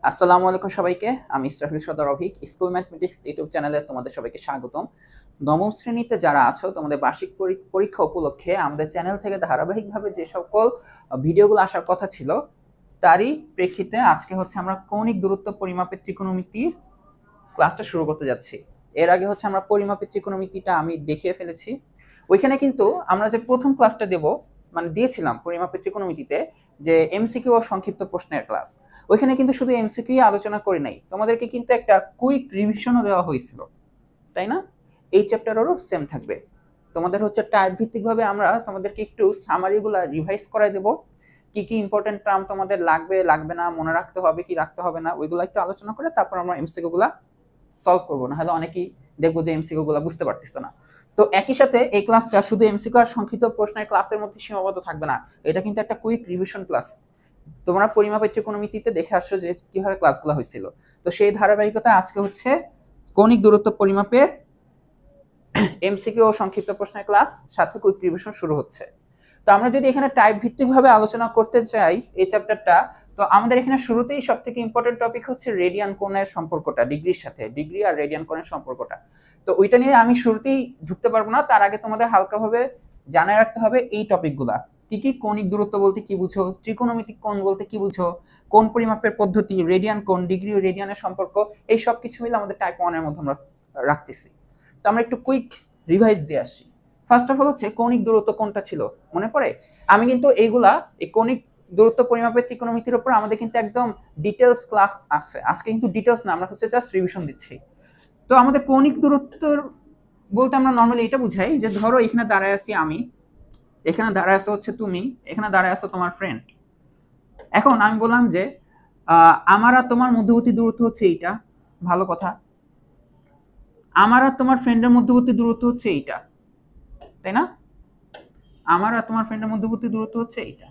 আসসালামু আলাইকুম সবাইকে। আমি ইসরাফিল সদর অভিক স্কুল ম্যাথমেটিক্স ইউটিউব চ্যানেলে তোমাদের সবাইকে স্বাগতম। নবম শ্রেণীতে যারা আছো তোমাদের বার্ষিক পরীক্ষা উপলক্ষে আমাদের চ্যানেল থেকে ধারাবাহিকভাবে যে সকল ভিডিওগুলো আসার কথা ছিল তারই প্রেক্ষিতে আজকে হচ্ছে আমরা কৌণিক দূরত্ব পরিমাপের ত্রিকোণমিতির ক্লাসটা শুরু করতে যাচ্ছি। এর আগে হচ্ছে আমরা পরিমাপের ত্রিকোণমিতিটা আমি দেখিয়ে ফেলেছি। ওইখানে কিন্তু আমরা যে প্রথম ক্লাসটা দেব মানে দিয়েছিলাম পরিমাপের ত্রিকোণমিতিতে যে এমসিকিউ ও সংক্ষিপ্ত প্রশ্নের ক্লাস, ওইখানে কিন্তু শুধু এমসিকিউ আলোচনা করি নাই, তোমাদেরকে কিন্তু একটা কুইক রিভিশনও দেওয়া হয়েছিল, তাই না? এই চ্যাপ্টারেরও সেম থাকবে। তোমাদের হচ্ছে টাইপ ভিত্তিকভাবে আমরা তোমাদেরকে একটু সামারিগুলো রিভাইজ করাই দেব, কি কি ইম্পর্টেন্ট টার্ম তোমাদের লাগবে লাগবে না, মনে রাখতে হবে কি রাখতে হবে না, ওইগুলো একটু আলোচনা করে তারপর আমরা এমসিকিউ গুলা সলভ করবো। না হলে অনেকেই দেখবো যে এমসিকিউ গুলা বুঝতে পারতেছো না। তো একই সাথে এই ক্লাসটা শুধু এমসিকিউ আর সংক্ষিপ্ত প্রশ্নের ক্লাসের মধ্যে সীমাবদ্ধ থাকবে না, এটা কিন্তু একটা কুইক রিভিশন ক্লাস। তোমরা পরিমাপের ত্রিকোণমিতিতে দেখে আসছো যে কিভাবে ক্লাসগুলো হয়েছিল, তো সেই ধারাবাহিকতা আজকে হচ্ছে কৌণিক দূরত্ব পরিমাপের এমসিকিউ ও সংক্ষিপ্ত প্রশ্নের ক্লাস, সাথে কুইক রিভিশন শুরু হচ্ছে। তো আমরা যদি এখানে টাইপ ভিত্তিকভাবে আলোচনা করতে চাই এই চ্যাপ্টারটা, তো আমাদের এখানে শুরুতেই সবথেকে ইম্পর্টেন্ট টপিক হচ্ছে রেডিয়ান কোণের সম্পর্কটা, ডিগ্রির সাথে, ডিগ্রি আর রেডিয়ান কোণের সম্পর্কটা। তো ওইটা নিয়ে আমি শুরুতেই ঢুকতে পারবো না, তার আগে তোমাদের হালকাভাবে জানায় রাখতে হবে এই টপিকগুলা কি কি। কৌণিক দূরত্ব বলতে কি বুঝো, ত্রিকোণমিতিক কোণ বলতে কি বুঝো, কোণ পরিমাপের পদ্ধতি, রেডিয়ান কোণ, ডিগ্রি ও রেডিয়ানের সম্পর্ক, এই সব কিছু মিলে আমাদের টাইপ 1 এর মধ্যে আমরা রাখতেছি। তো আমরা একটু কুইক রিভাইজ দিয়ে আসি। ফার্স্ট অফ অল হচ্ছে কৌণিক দূরত্ব কোনটা ছিল মনে পড়ে? আমি কিন্তু এইগুলা এই কৌণিক দূরত্ব পরিমাপের ত্রিকোণমিতির উপর আমাদের কিন্তু একদম ডিটেলস ক্লাস আছে, আজকে কিন্তু ডিটেলস না, আমরা হচ্ছে জাস্ট রিভিশন দিচ্ছি। তো আমাদের কৌণিক দূরত্ব বলতে আমরা নর্মালি এটা বুঝাই যে ধরো এখানে দাঁড়ায় আছি আমি, এখানে দাঁড়ায় আছো হচ্ছে তুমি, এখানে দাঁড়ায় আছো তোমার ফ্রেন্ড। এখন আমি বললাম যে আমার আর তোমার মধ্যবর্তী দূরত্ব হচ্ছে এইটা, ভালো কথা। আমার আর তোমার ফ্রেন্ডের মধ্যবর্তী দূরত্ব হচ্ছে এইটা, তাই না? আমার আর তোমার ফ্রেন্ডের মধ্যবর্তী দূরত্ব হচ্ছে এইটা।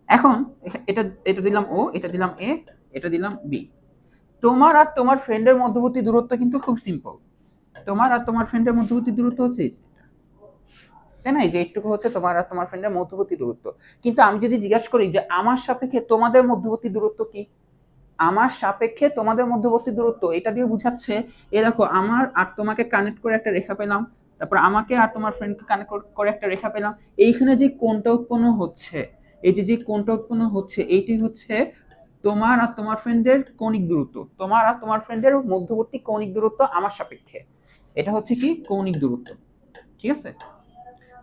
এখন এটা এটা দিলাম ও, এটা দিলাম এ, এটা দিলাম বি। তোমার আর তোমার ফ্রেন্ডের মধ্যবর্তী দূরত্ব কিন্তু খুব সিম্পল। তোমার আর তোমার ফ্রেন্ডের মধ্যবর্তী দূরত্ব হচ্ছে এই, তাই না? এই যে এইটুকু হচ্ছে তোমার আর তোমার ফ্রেন্ডের মধ্যবর্তী দূরত্ব। কিন্তু আমি যদি জিজ্ঞাসা করি যে আমার সাপেক্ষে তোমাদের মধ্যবর্তী দূরত্ব কি, আমার সাপেক্ষে তোমাদের মধ্যবর্তী দূরত্ব, এটা দিয়ে বুঝাচ্ছে এ দেখো আমার আর তোমাকে কানেক্ট করে একটা রেখা পেলাম, তারপর আমাকে আর তোমার ফ্রেন্ডকে কানেক্ট করে একটা রেখা পেলাম, এইখানে যে কোণটা উৎপন্ন হচ্ছে, এই যে যে কোণটা উৎপন্ন হচ্ছে এইটি হচ্ছে তোমার আর তোমার ফ্রেন্ডের কৌণিক দূরত্ব, তোমার আর তোমার ফ্রেন্ডের মধ্যবর্তী কৌণিক দূরত্ব আমার সাপেক্ষে, এটা হচ্ছে কি কৌণিক দূরত্ব। ঠিক আছে,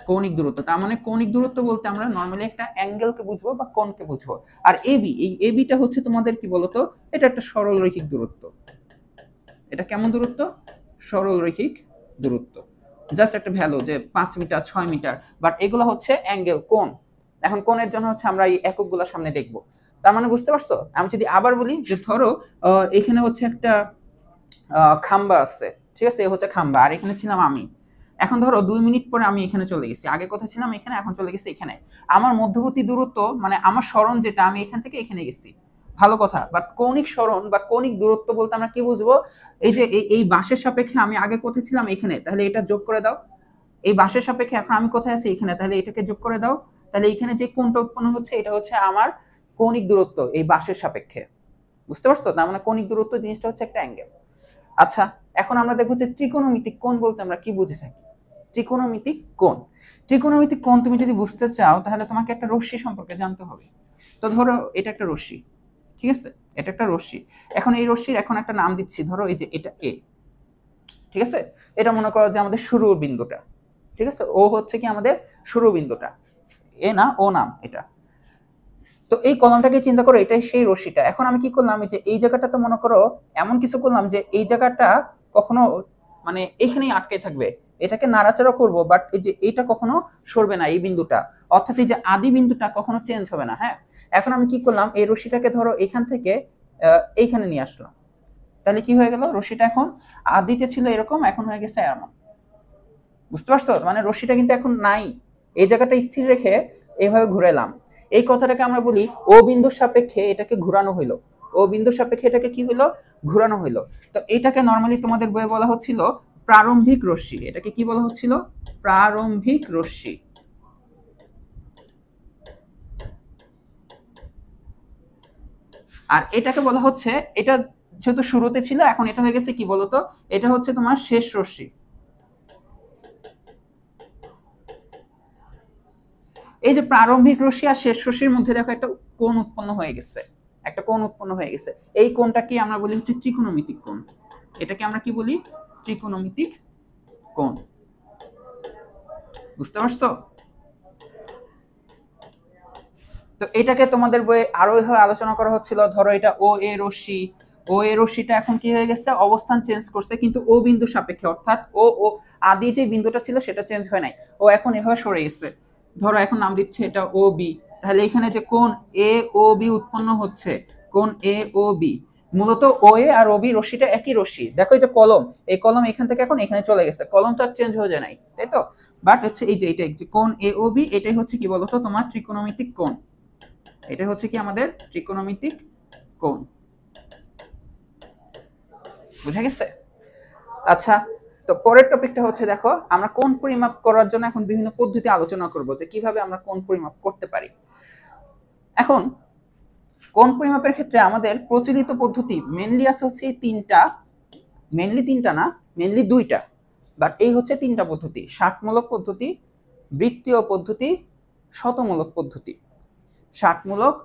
কৌণিক দূরত্ব, তার মানে কৌণিক দূরত্ব বলতে আমরা নরমালি একটা অ্যাঙ্গেলকে বুঝবো বা কোণকে বুঝবো। আর এবি, এই এবিটা হচ্ছে তোমাদের কি বলতো, এটা একটা সরল রৈখিক দূরত্ব। এটা কেমন দূরত্ব? সরল রৈখিক দূরত্ব, জাস্ট একটা ভ্যালু যে 5 মিটার 6 মিটার, বাট এগুলো হচ্ছে অ্যাঙ্গেল, কোণ। এখন কোণের জন্য হচ্ছে আমরা এই এককগুলো সামনে দেখব। তার মানে বুঝতে পারছো? আমি যদি আবার বলি যে ধরো এখানে হচ্ছে একটা খাম্বা আছে, ঠিক আছে, এ হচ্ছে খাম্বা, আর এখানে ছিলাম আমি। এখন ধরো 2 মিনিট পরে আমি এখানে চলে গেছি, আগে কোথায় ছিলাম এখানে, এখন চলে গেছি এখানে। আমার মধ্যবর্তী দূরত্ব মানে আমার সরণ যেটা, আমি এখান থেকে এখানে গেছি, ভালো কথা। বাট কৌণিক সরণ বা কৌণিক দূরত্ব বলতে আমরা কি বুঝবো? এই যে এই বাসের সাপেক্ষে আমি আগে কোথায় ছিলাম এখানে, তাহলে এটা যোগ করে দাও। এই বাসের সাপেক্ষে এখন আমি কোথায় আছি এখানে, তাহলে এটাকে যোগ করে দাও। তাহলে এখানে যে কোণটা উৎপন্ন হচ্ছে এটা হচ্ছে আমার কৌণিক দূরত্ব এই বাসের সাপেক্ষে। বুঝতে পারছো? তার মানে কৌণিক দূরত্ব জিনিসটা হচ্ছে একটা অ্যাঙ্গেল। আচ্ছা, এখন আমরা দেখব যে ত্রিকোণমিতিক কোণ বলতে আমরা কি বুঝে থাকি। ত্রিকোণমিতিক কোণ, ত্রিকোণমিতিক কোণ তুমি যদি বুঝতে চাও তাহলে তোমাকে একটা রশ্মি সম্পর্কে জানতে হবে। তো ধরো এটা একটা রশ্মি, ঠিক আছে, এটা একটা রশ্মি। এখন এই রশ্মির এখন একটা নাম দিচ্ছি, ধরো এই যে এটা এ, ঠিক আছে। এটা মনে করো যে আমাদের শুরুর বিন্দুটা, ঠিক আছে, ও হচ্ছে কি আমাদের শুরু বিন্দুটা, এ না ও নাম এটা। তো এই কলমটাকে চিন্তা করো, এটাই সেই রশ্মিটা। এখন আমি কি করলাম, যে এই জায়গাটা তো মনে করো এমন কিছু করলাম যে এই জায়গাটা কখনো মানে এখানেই আটকে থাকবে, এটাকে নাড়াচাড়া করব, বাট এই যে এইটা কখনো সরবে না, এই বিন্দুটা, অর্থাৎ এই যে আদি বিন্দুটা কখনো চেঞ্জ হবে না। হ্যাঁ, এখন আমি কি করলাম, এই রশ্মিটাকে ধরো এখান থেকে এইখানে নিয়ে আসলাম, তাহলে কি হয়ে গেল, রশ্মিটা এখন আদিতে ছিল এরকম, এখন হয়ে গেছে এমন। বুঝতে পারছো? মানে রশ্মিটা কিন্তু এখন নাই, এই জায়গাটা স্থির রেখে এইভাবে ঘুরাইলাম। এই কথাটাকে আমরা বলি ও বিন্দুর সাপেক্ষে এটাকে ঘুরানো হইলো, ও বিন্দুর সাপেক্ষে এটাকে কি হইলো, ঘুরানো হইলো। তো এটাকে নরমালি তোমাদের বইয়ে বলা হচ্ছিল প্রারম্ভিক রশ্মি। এটাকে কি বলা হচ্ছিল? প্রারম্ভিক রশ্মি। আর এটাকে বলা হচ্ছে, এটা যেহেতু শুরুতে ছিল এখন এটা হয়ে গেছে কি বলতো, এটা হচ্ছে তোমার শেষ রশ্মি। এই যে প্রারম্ভিক রশ্মি আর শেষ রশ্মির মধ্যে দেখো একটা কোণ উৎপন্ন হয়ে গেছে, একটা কোণ উৎপন্ন হয়ে গেছে। এই কোণটা কি আমরা বলি হচ্ছে ত্রিকোণমিতিক কোণ। এটাকে আমরা কি বলি? ত্রিকোণমিতিক কোণ। বুঝতে পারছো? তো এটাকে তোমাদের বইয়ে আরো এভাবে আলোচনা করা হচ্ছিল, ধরো এটা ও এ রশ্মি, ও এ রশ্মিটা এখন কি হয়ে গেছে, অবস্থান চেঞ্জ করছে, কিন্তু ও বিন্দু সাপেক্ষে, অর্থাৎ ও ও আদি যে বিন্দুটা ছিল সেটা চেঞ্জ হয় নাই, ও এখন এভাবে সরে গেছে। ধরো এখন নাম দিচ্ছে এটা ও বি, তাহলে এখানে যে কোণ এ ও বি উৎপন্ন হচ্ছে, কোণ এ ও বি, মূলত ও এ আর ও বি রশ্মিটা একই রশ্মি। দেখো এই যে কলম, এই কলম এখান থেকে এখন এখানে চলে গেছে, কলমটা চেঞ্জ হয়ে যায় নাই, তাই তো? বাট হচ্ছে এই যে এটা কোণ এ ও বি, এটাই হচ্ছে কি বলতো তোমার ত্রিকোণমিতিক কোণ। এটা হচ্ছে কি আমাদের ত্রিকোণমিতিক কোণ। বুঝা গেছে? আচ্ছা, তো পরের টপিকটা হচ্ছে দেখো, আমরা কোণ পরিমাপ করার জন্য এখন বিভিন্ন পদ্ধতি আলোচনা করব যে কিভাবে আমরা কোণ পরিমাপ করতে পারি। এখন কোণ পরিমাপের ক্ষেত্রে আমাদের প্রচলিত পদ্ধতি মেনলি আছে হচ্ছে তিনটা, মেনলি তিনটা না, মেনলি দুইটা, বাট এই হচ্ছে তিনটা পদ্ধতি: ষাটমূলক পদ্ধতি, বৃত্তীয় পদ্ধতি, শতমূলক পদ্ধতি। ষাটমূলক,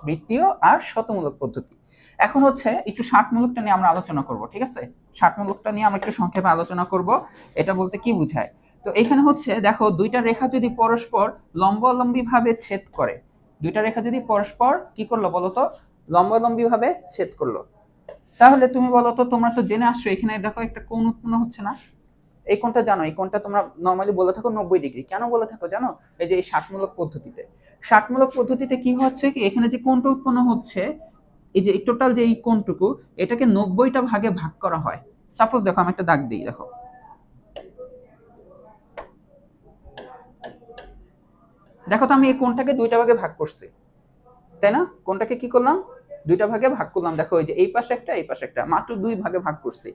বৃত্তীয় আর শতমূলক পদ্ধতি। এখন হচ্ছে একটু ষাটমূলকটা নিয়ে আমরা আলোচনা করব, ঠিক আছে? ষাটমূলকটা নিয়ে আমরা একটু সংক্ষেপে আলোচনা করব, এটা বলতে কি বোঝায়। তো এখানে হচ্ছে দেখো, দুইটা রেখা যদি পরস্পর লম্বালম্বী ভাবে ছেদ করে, দুইটা রেখা যদি পরস্পর কি করলো বলতো, লম্বালম্বী ভাবে ছেদ করলো, তাহলে তুমি বলো তো, তোমরা তো জেনে আসছো এখানে দেখো একটা কোণ উৎপন্ন হচ্ছে না? এই কোণটা জানো, এই কোণটা তোমরা নরমালি বলে থাকো 90 ডিগ্রি। কেন বলে থাকো জানো? এই যে এই ষাটমূলক পদ্ধতিতে, ষাটমূলক পদ্ধতিতে কি হচ্ছে কি, এখানে যে কোণটা উৎপন্ন হচ্ছে, এই যে টোটাল যে এই কোণটুকু, এটাকে 90টা ভাগে ভাগ করা হয়। সাপোজ দেখো আমি একটা দাগ দিই, দেখো দেখো তো আমি এই কোণটাকে দুইটা ভাগে ভাগ করছি, তাই না? কোণটাকে কি করলাম, দুইটা ভাগে ভাগ করলাম। দেখো এই যে এই পাশে একটা, এই পাশে একটা, মাত্র দুই ভাগে ভাগ করছি।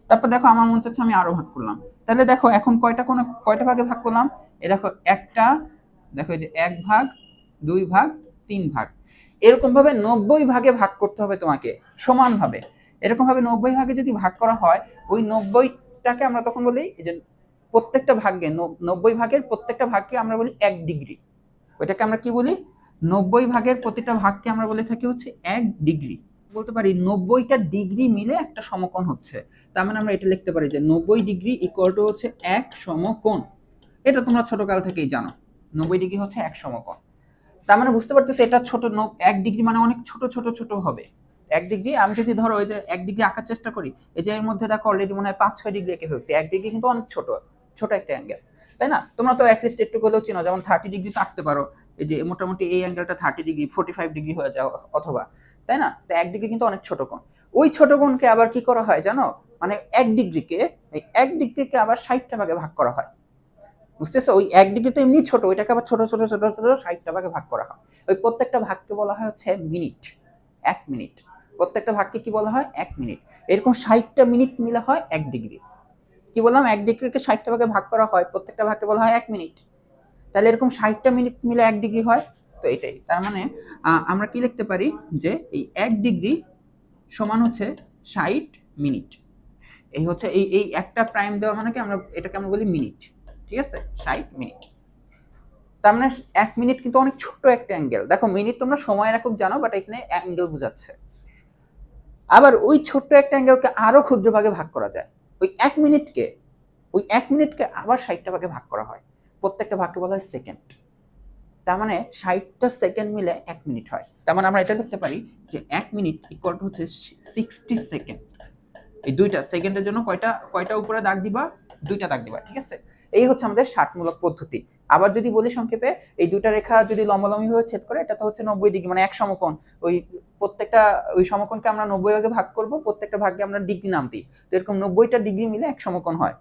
তারপর দেখো আমার মন চাচ্ছে আমি আরো ভাগ করলাম, তাহলে দেখো এখন কয়টা কোণ, কয়টা ভাগে ভাগ করলাম? এই দেখো একটা, দেখো এই যে এক ভাগ, দুই ভাগ, তিন ভাগ, এরকম ভাবে 90 ভাগে ভাগ করতে হবে তোমাকে সমানভাবে। এরকম ভাবে 90 ভাগে যদি ভাগ করা হয়, ওই 90টাকে আমরা তখন বলি যে প্রত্যেকটা ভাগে, 90 ভাগের প্রত্যেকটা ভাগকে আমরা বলি 1 ডিগ্রি। ওইটাকে আমরা কি বলি? 90 ভাগের প্রতিটা ভাগকে আমরা বলে থাকি হচ্ছে 1 ডিগ্রি। বলতে পারি 90টা ডিগ্রি মিলে একটা সমকোণ হচ্ছে। তার মানে আমরা এটা লিখতে পারি যে 90 ডিগ্রি ইকুয়াল টু হচ্ছে এক সমকোণ। এটা তোমরা ছোটকাল থেকেই জানো, 90 ডিগ্রি হচ্ছে এক সমকোণ। তার মানে বুঝতে পারতেছো এটা ছোট, 1 ডিগ্রি মানে অনেক ছোট ছোট ছোট হবে। 1 ডিগ্রি আমি যদি ধরো ওই যে 1 ডিগ্রি আঁকার চেষ্টা করি, এই যে এর মধ্যে দেখো অলরেডি মনে হয় 5-6 ডিগ্রি এঁকে ফেলছি। 1 ডিগ্রি কিন্তু অনেক ছোট, ছোট একটা অ্যাঙ্গেল, তাই না? তোমরা তো অ্যাটলিস্ট একটু হলেও চিনো, যেমন 30 ডিগ্রি তো আঁকতে পারো, এই যে মোটামুটি এই অ্যাঙ্গেলটা 30 ডিগ্রি, 45 ডিগ্রি হয়ে যাও অথবা, তাই না? তো 1 ডিগ্রি কিন্তু অনেক ছোট কোণ। ওই ছোট কোণকে আবার কি করা হয় জানো, মানে 1 ডিগ্রিকে, এই 1 ডিগ্রিকে আবার 60টা ভাগে ভাগ করা হয়। বুঝতেছো? ওই 1 ডিগ্রি তো এমনি ছোট, ওইটাকে আবার ছোট ছোট ছোট ছোট 60টা ভাগে ভাগ করা হয়। ওই প্রত্যেকটা ভাগকে বলা হয় হচ্ছে মিনিট, 1 মিনিট। প্রত্যেকটা ভাগকে কি বলা হয়? 1 মিনিট। এরকম 60টা মিনিট মিলে হয় 1 ডিগ্রি। কি বললাম? 1 ডিগ্রিকে 60টা ভাগে ভাগ করা হয়, প্রত্যেকটা ভাগকে বলা হয় 1 মিনিট। তাহলে এরকম 60টা মিনিট মিলে 1 ডিগ্রি হয়। তো এটাই তার মানে আমরা কি লিখতে পারি যে এই 1 ডিগ্রি সমান হচ্ছে 60 মিনিট। এই হচ্ছে এই এই একটা প্রাইম দেওয়া মানে কি, আমরা এটাকে আমরা বলি মিনিট, ঠিক আছে? 60 মিনিট। তার মানে 1 মিনিট কিন্তু অনেক ছোট একটা অ্যাঙ্গেল। দেখো মিনিট তোমরা সময় একক জানো, বাট এখানে অ্যাঙ্গেল বোঝাচ্ছে। আবার ওই ছোট্ট একটা অ্যাঙ্গেলকে আরো ক্ষুদ্র ভাগে ভাগ করা যায়। ওই 1 মিনিটকে, ওই 1 মিনিটকে আবার 60টা ভাগে ভাগ করা হয়, প্রত্যেকটা ভাগকে বলা হয় সেকেন্ড। তার মানে 60টা সেকেন্ড মিলে 1 মিনিট হয়। তার মানে আমরা এটা লিখতে পারি যে 1 মিনিট ইকুয়াল টু হচ্ছে 60 সেকেন্ড। এই দুইটা সেকেন্ডের জন্য কয়টা কয়টা উপরে দাগ দিবা? দুইটা দাগ দিবা, ঠিক আছে? এই হচ্ছে আমাদের ষাটমূলক পদ্ধতি। আবার যদি বলি সংক্ষেপে, এই দুইটা রেখা যদি লম্বালম্বি ভাবে ছেদ করে, এটা তো হচ্ছে 90 ডিগ্রি, মানে এক সমকোণ। ওই প্রত্যেকটা ওই সমকোণকে আমরা 90 ভাগে ভাগ করব, প্রত্যেকটা ভাগে আমরা ডিগ্রি নাম দিই। তো এরকম 90টা ডিগ্রি মিলে এক সমকোণ হয়।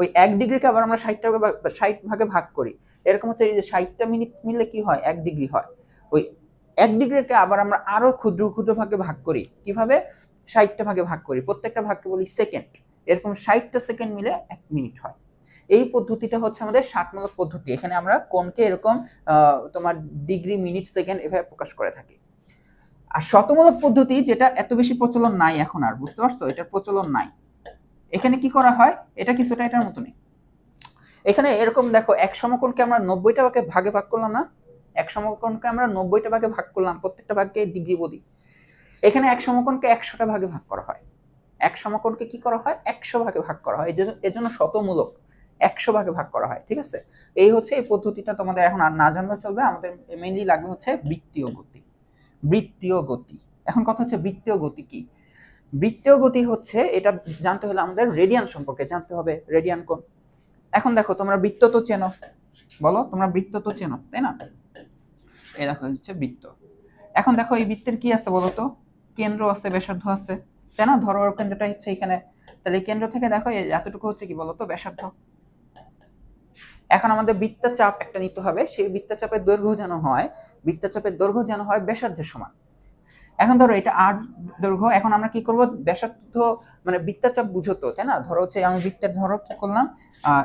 ওই 1 ডিগ্রিকে আবার আমরা 60 ভাগে ভাগ করি। এরকম হচ্ছে এই যে 60টা মিনিট মিলে কি হয়? 1 ডিগ্রি হয়। ওই 1 ডিগ্রিকে আবার আমরা আরো ক্ষুদ্র ক্ষুদ্র ভাগে ভাগ করি। কিভাবে? 60টা ভাগে ভাগ করি, প্রত্যেকটা ভাগকে বলি সেকেন্ড। এরকম 60টা সেকেন্ড মিলে 1 মিনিট হয়। এই পদ্ধতিটা হচ্ছে আমাদের ষাটমূলক পদ্ধতি। এখানে আমরা কোণকে এরকম তোমার ডিগ্রি, মিনিট, সেকেন্ড এভাবে প্রকাশ করে থাকি। আর শতমূলক পদ্ধতি যেটা এত বেশি প্রচলন নাই এখন, আর বুঝতে পারছো, এটার প্রচলন নাই। এখানে কি করা হয়, এটা কিছুটা এটার মতনই। এখানে এরকম দেখো, এক সমকোণকে আমরা 90টা ভাগে ভাগ করলাম না, এক সমকোণকে আমরা 90টা ভাগে ভাগ করলাম, প্রত্যেকটা ভাগকে ডিগ্রি বলি। এখানে এক সমকোণকে 100টা ভাগে ভাগ করা হয়। এক সমকোণকে কি করা হয়, 100 ভাগে ভাগ করা হয়, এর জন্য শতমূলক 100 ভাগে ভাগ করা হয়। ঠিক আছে, এই হচ্ছে এই পদ্ধতিটা। তোমাদের এখন আর না জানলেও চলবে, আমাদের মেইনলি লাগবে হচ্ছে বৃত্তীয় গতি। বৃত্তীয় গতি, এখন কথা হচ্ছে বৃত্তীয় গতি কি। বৃত্তীয় গতি হচ্ছে, এটা জানতে হলে আমাদের রেডিয়ান সম্পর্কে জানতে হবে, রেডিয়ান কোণ। এখন দেখো, তোমরা বৃত্ত তো চেনো, বলো তোমরা বৃত্ত তো চেনো, তাই না? এই দেখো হচ্ছে বৃত্ত। এখন দেখো এই বৃত্তের কি আছে বলো তো, কেন্দ্র আছে, ব্যাসার্ধ আছে, তাই না? ধরো ওর কেন্দ্রটা হচ্ছে এখানে, তাহলে এই কেন্দ্র থেকে দেখো এতটুকু হচ্ছে কি বলতো, ব্যাসার্ধ। এখন আমাদের বৃত্তচাপ একটা নিতে হবে, সেই বৃত্তচাপের দৈর্ঘ্য যেন হয়, বৃত্তচাপের দৈর্ঘ্য যেন হয় ব্যাসার্ধের সমান। এখন ধরো এটা আর দৈর্ঘ্য, এখন আমরা কি করব, ব্যাসার্ধ মানে বৃত্তচাপ বুঝো তো, তাই না? ধরো হচ্ছে আমি বৃত্তের, ধরো কি করলাম,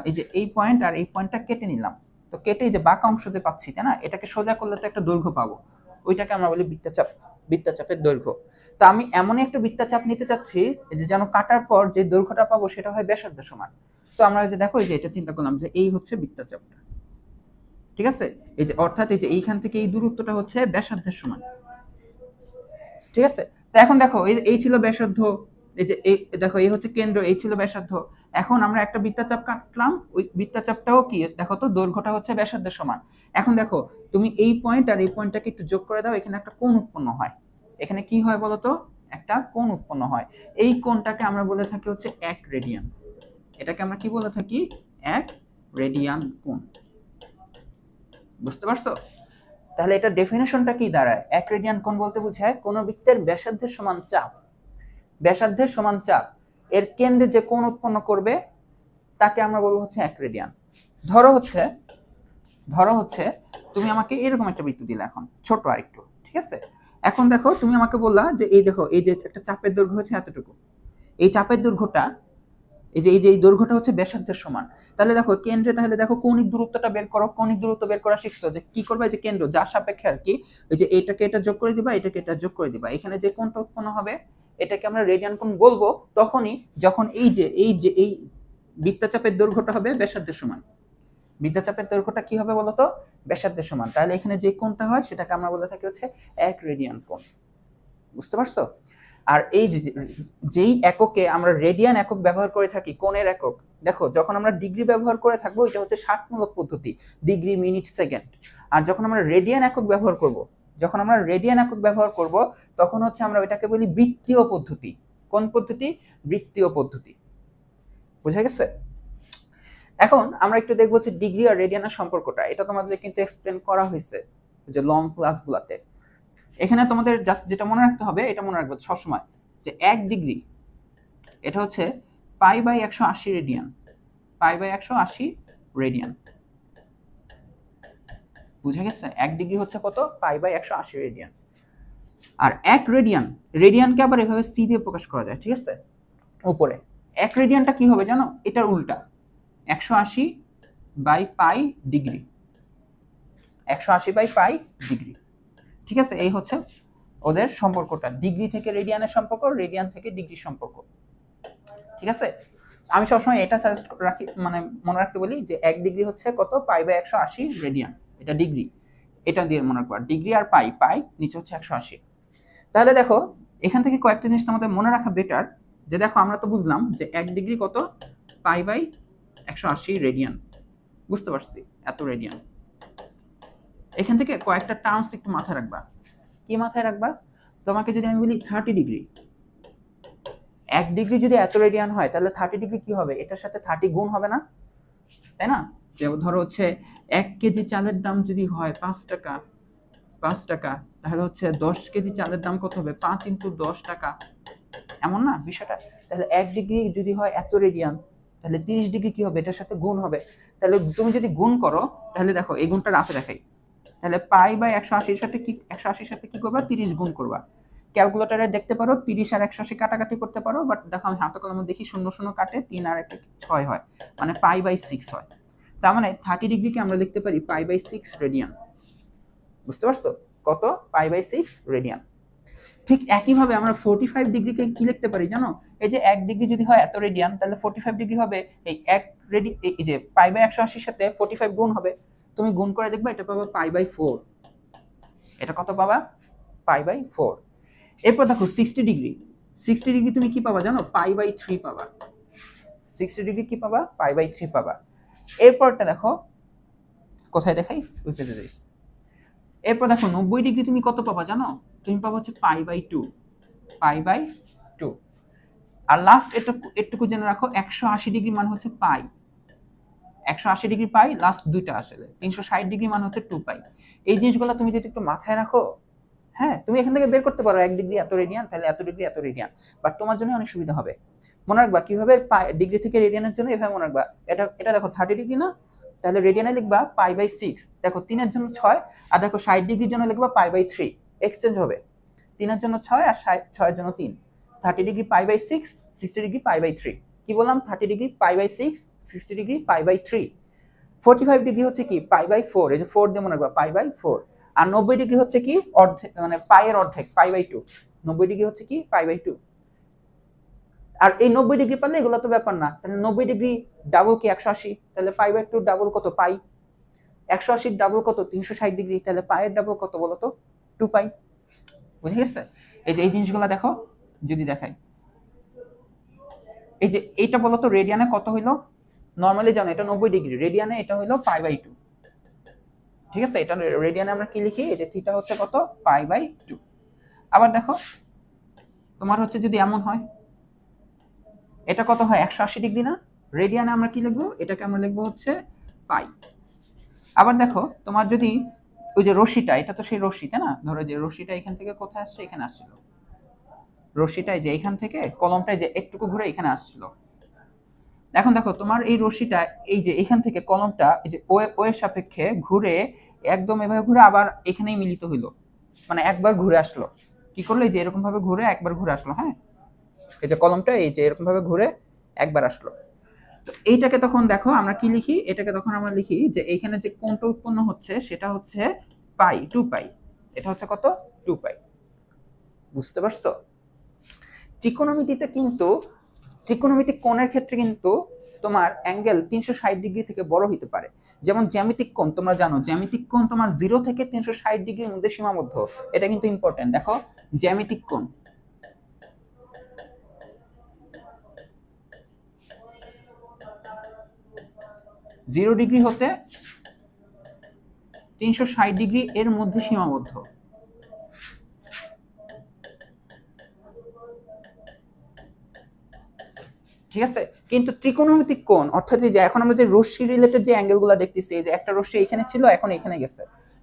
এই যে এই পয়েন্ট আর এই পয়েন্টটা কেটে নিলাম, তো কেটে এই যে বাঁকা অংশ যে পাচ্ছি, তাই না, এটাকে সোজা করলে তো একটা দৈর্ঘ্য পাবো, ওইটাকে আমরা বলি বৃত্তচাপ, বৃত্তচাপের দৈর্ঘ্য। তো আমি এমনই একটা বৃত্তচাপ নিতে চাচ্ছি যে যেন কাটার পর যে দৈর্ঘ্যটা পাবো সেটা হয় ব্যাসার্ধের সমান। তো আমরা যে দেখো, এই যে এটা চিন্তা করলাম যে এই হচ্ছে বৃত্তচাপটা, ঠিক আছে? এই যে অর্থাৎ এই যে এইখান থেকে এই দূরত্বটা হচ্ছে ব্যাসার্ধের সমান, ঠিক আছে? তো এখন দেখো এই ছিল ব্যাসার্ধ, এই যে এই দেখো এই হচ্ছে কেন্দ্র, এই ছিল ব্যাসার্ধ। এখন আমরা একটা বৃত্তচাপ কাটলাম, ওই বৃত্তচাপটাও কি দেখো তো, দৈর্ঘ্যটা হচ্ছে ব্যাসার্ধের সমান। এখন দেখো তুমি এই পয়েন্ট আর এই পয়েন্টটাকে একটু যোগ করে দাও, এখানে একটা কোণ উৎপন্ন হয়। এখানে কি হয় বলো তো, একটা কোণ উৎপন্ন হয়। এই কোণটাকে আমরা বলে থাকি হচ্ছে 1 রেডিয়ান। এটাকে আমরা কি বলে থাকি, 1 রেডিয়ান কোণ। বুঝতে পারছো? তাহলে এটা ডেফিনেশনটা কি দাঁড়ায়, 1 রেডিয়ান কোণ বলতে বোঝায় কোন বৃত্তের ব্যাসার্ধের সমান চাপ, ব্যাসার্ধের সমান চাপ এর কেন্দ্রে যে কোণ উৎপন্ন করবে তাকে আমরা বলবো হচ্ছে 1 রেডিয়ান। ধরো হচ্ছে তুমি আমাকে এরকম একটা বৃত্ত দিলে, এখন ছোট আরেকটু, ঠিক আছে? এখন দেখো তুমি আমাকে বললা যে এই দেখো, এই যে একটা চাপের দৈর্ঘ্য হচ্ছে এতটুকু, এই চাপের দৈর্ঘ্যটা, এই দৈর্ঘ্যটা হচ্ছে ব্যাসার্ধের সমান। তাহলে দেখো কেন্দ্রে, তাহলে দেখো কৌণিক দূরত্বটা বের করো, কৌণিক দূরত্ব বের করা শিখছো যে কি করবে, যে কেন্দ্র যার সাপেক্ষে আর কি, ওই যে এটাকে এটা যোগ করে দিবা, এটাকে এটা যোগ করে দিবা, এখানে যে কোণটা উৎপন্ন হবে এটাকে আমরা রেডিয়ান কোণ বলবো তখনই যখন এই বৃত্তচাপের দৈর্ঘ্যটা হবে ব্যাসার্ধের সমান। বৃত্তচাপের দৈর্ঘ্যটা কি হবে বলতো, ব্যাসার্ধের সমান। তাহলে এখানে যে কোণটা হয় সেটাকে আমরা বলে থাকি হচ্ছে 1 রেডিয়ান কোণ। বুঝতে পারছো? আর এই যেই এককে আমরা রেডিয়ান একক ব্যবহার করে থাকি, কোণের একক, দেখো যখন আমরা ডিগ্রি ব্যবহার করে থাকবো এটা হচ্ছে ষাটমূলক পদ্ধতি, ডিগ্রি, মিনিট, সেকেন্ড। আর যখন আমরা রেডিয়ান একক ব্যবহার করব, তখন হচ্ছে আমরা ওইটাকে বলি বৃত্তীয় পদ্ধতি। কোন পদ্ধতি? বৃত্তীয় পদ্ধতি। বুঝা গেছে? এখন আমরা একটু দেখবো যে ডিগ্রি আর রেডিয়ানের সম্পর্কটা, এটা তোমাদের কিন্তু এক্সপ্লেন করা হয়েছে যে লং ক্লাসগুলোতে। এখানে তোমাদের জাস্ট যেটা মনে রাখতে হবে, এটা মনে রাখবে সবসময় যে 1 ডিগ্রি এটা হচ্ছে π/180 রেডিয়ান, π/180 রেডিয়ান। বুঝা গেছে? 1 ডিগ্রি হচ্ছে কত, π/180 রেডিয়ান। আর 1 রেডিয়ান, রেডিয়ানকে আবার এভাবে সি দিয়ে প্রকাশ করা যায়, ঠিক আছে? উপরে 1 রেডিয়ানটা কি হবে জানো, এটার উল্টা, 180/π ডিগ্রি, 180/π ডিগ্রি, ঠিক আছে? এই হচ্ছে ওদের সম্পর্কটা, ডিগ্রি থেকে রেডিয়ানের সম্পর্ক, রেডিয়ান থেকে ডিগ্রি সম্পর্ক, ঠিক আছে? আমি সবসময় এটা সাজেস্ট রাখি, মানে মনে রাখতে বলি যে 1 ডিগ্রি হচ্ছে কত, π/180 রেডিয়ান, এটা ডিগ্রি, এটা দিয়ে মনে রাখবা, ডিগ্রি আর পাই নিচে হচ্ছে 180। তাহলে দেখো এখান থেকে কয়েকটা জিনিস তোমাদের মনে রাখা বেটার, যে দেখো আমরা তো বুঝলাম যে 1 ডিগ্রি কত, π/180 রেডিয়ান, বুঝতে পারছি, এত রেডিয়ান। এখান থেকে কয়েকটা টার্মস একটু মাথায় রাখবা। কি মাথায় রাখবা? তোমাকে যদি আমি বলি 30 ডিগ্রি, 1 ডিগ্রি যদি এত রেডিয়ান হয় তাহলে 30 ডিগ্রি কি হবে, এটার সাথে 30 গুণ হবে না, তাই না? যে ধরো হচ্ছে 1 কেজি চালের দাম যদি হয় 5 টাকা, তাহলে হচ্ছে 10 কেজি চালের দাম কত হবে, 5 × 10 টাকা, এমন না বিষয়টা? তাহলে 1 ডিগ্রি যদি হয় এত রেডিয়ান, তাহলে 30 ডিগ্রি কি হবে, এটার সাথে গুণ হবে। তাহলে তুমি যদি গুণ করো, তাহলে দেখো এই গুণটা রাফে দেখাই, তাহলে π/180 সাথে কি, 180 সাথে কি করবা, 30 গুণ করবা। ক্যালকুলেটরে দেখতে পারো 30 আর 180 কাটাকাটি করতে পারো, বাট দেখো আমি হাতে কলমে দেখি 0 0 কাটে, 3 আর 1 6 হয়, মানে π/6 হয়। তার মানে 30 ডিগ্রিকে আমরা লিখতে পারি π/6 রেডিয়ান। বুঝতে পারছো? কত, π/6 রেডিয়ান। ঠিক একইভাবে আমরা 45 ডিগ্রিকে কি লিখতে পারি জানো? এই যে 1 ডিগ্রি যদি হয় এত রেডিয়ান, তাহলে 45 ডিগ্রি হবে এই 1 এই যে পাই বাই 180 সাথে 45 গুণ হবে, তুমি গুণ করে দেখবে এটা পাবা পাই বাই 4। এটা কত পাবা? Pi by 4। এরপর দেখো 60 ডিগ্রি, 60 ডিগ্রি তুমি কি পাবা জানো? পাই বাই 3 পাবা। 60 ডিগ্রি কি পাবা? পাই বাই 3 পাবা। এরপরটা দেখো, কোথায় দেখাই? ওই পেজে যাই। এরপর দেখো 90 ডিগ্রি তুমি কত পাবা জানো? তুমি পাবা হচ্ছে পাই বাই 2, পাই বাই 2। আর লাস্ট এটুকু জেনে রাখো, 180 ডিগ্রি মান হচ্ছে পাই, 180 ডিগ্রি পাই, লাস্ট দুইটা আসলে 360 ডিগ্রি মান হচ্ছে 2 পাই। এই জিনিসগুলো তুমি যদি একটু মাথায় রাখো, হ্যাঁ, তুমি এখান থেকে বের করতে পারো 1 ডিগ্রি এত রেডিয়ান, তাহলে এত ডিগ্রি এত রেডিয়ান, বাট তোমার জন্য অনেক সুবিধা হবে। মনে রাখবা কিভাবে ডিগ্রি থেকে রেডিয়ানের জন্য এভাবে মনে রাখবা। এটা দেখো 30 ডিগ্রি না, তাহলে রেডিয়ানে লিখবা পাই বাই 6। দেখো 3 এর জন্য 6, আর দেখো 60 ডিগ্রির জন্য লিখবা পাই বাই 3। এক্সচেঞ্জ হবে, 3 এর জন্য 6 আর 6 এর জন্য 3। 30 degree pi by 6, 60 degree pi by 3। কি বললাম? 30 degree pi by 6, 60 degree pi by 3। 45 degree হচ্ছে কি? Pi by 4। এই যে 4 দিয়ে মনে রাখবা, পাই বাই 4। আর 90 ডিগ্রি হচ্ছে কি? অর্ধেক, মানে পাই এর অর্ধেক, পাই বাই 2। 90 ডিগ্রি হচ্ছে কি? Pi by 2। আর এই 90 ডিগ্রি পারলে এগুলো তো ব্যাপার না, তাহলে 90 ডিগ্রি ডাবল কি? 180। তাহলে পাই বাই 2 ডাবল কত? পাই। 180 ডাবল কত? 360 ডিগ্রি। তাহলে পাই এর ডাবল কত বলো তো? 2 পাই। বুঝে গেছে? এই যে এই জিনিসগুলো দেখো, যদি দেখাই, এই যে এইটা বলো তো রেডিয়ানে কত হইলো? নরমালি জানো এটা 90 ডিগ্রি, রেডিয়ানে এটা হইলো পাই বাই 2। ঠিক আছে, এটা রেডিয়ানে আমরা কি লিখি? এই যে থিটা হচ্ছে কত? Pi by 2। আবার দেখো তোমার হচ্ছে যদি এমন হয়, এটা কত হয়? 180 ডিগ্রি না? রেডিয়ানে আমরা কি লিখবো? এটাকে আমরা লিখবো হচ্ছে পাই। আবার দেখো তোমার যদি ওই যে রশ্মিটা, এটা তো সেই রশ্মি, তাই না? ধরো যে রশ্মিটা এখান থেকে কোথায় আসছে? এখানে আসছিল। রশ্মিটাই যে এখান থেকে কলমটায় যে একটুকু ঘুরে এখানে আসছিল। এখন দেখো তোমার এই রশ্মিটা এই যে এখান থেকে কলমটা এই যে ও এর সাপেক্ষে ঘুরে একদম এভাবে ঘুরে আবার এখানেই মিলিত হইলো, মানে একবার ঘুরে আসলো। কি করলো? এই যে এরকম ভাবে ঘুরে একবার ঘুরে আসলো। হ্যাঁ, এই যে কলমটা এই যে এরকম ভাবে ঘুরে একবার আসলো। তো এইটাকে তখন দেখো আমরা কি লিখি? এটাকে তখন আমরা লিখি যে এইখানে যে কোণটা উৎপন্ন হচ্ছে সেটা হচ্ছে পাই, 2 পাই। এটা হচ্ছে কত? 2 পাই। বুঝতে পারছো? ত্রিকোণমিতিতে কিন্তু, ত্রিকোণমিতিক কোণের ক্ষেত্রে কিন্তু তোমার অ্যাঙ্গেল 360 ডিগ্রি থেকে বড় হতে পারে। যেমন জ্যামিতিক কোণ, তোমরা জানো জ্যামিতিক কোণ তোমার 0 থেকে 360 ডিগ্রির মধ্যে সীমাবদ্ধ। এটা কিন্তু ইম্পর্টেন্ট। দেখো জ্যামিতিক কোণ, জিরো ডিগ্রি হতে 360 ডিগ্রি এর মধ্যে সীমাবদ্ধ। ঠিক আছে, কিন্তু ত্রিকোণমিতিক কোণ অর্থাৎ এই যে এখন আমরা যে রশ্মি রিলেটেড যে অ্যাঙ্গেলগুলো দেখতেছি, এই যে একটা রশ্মি এখানে ছিল এখন এখানে গেছে,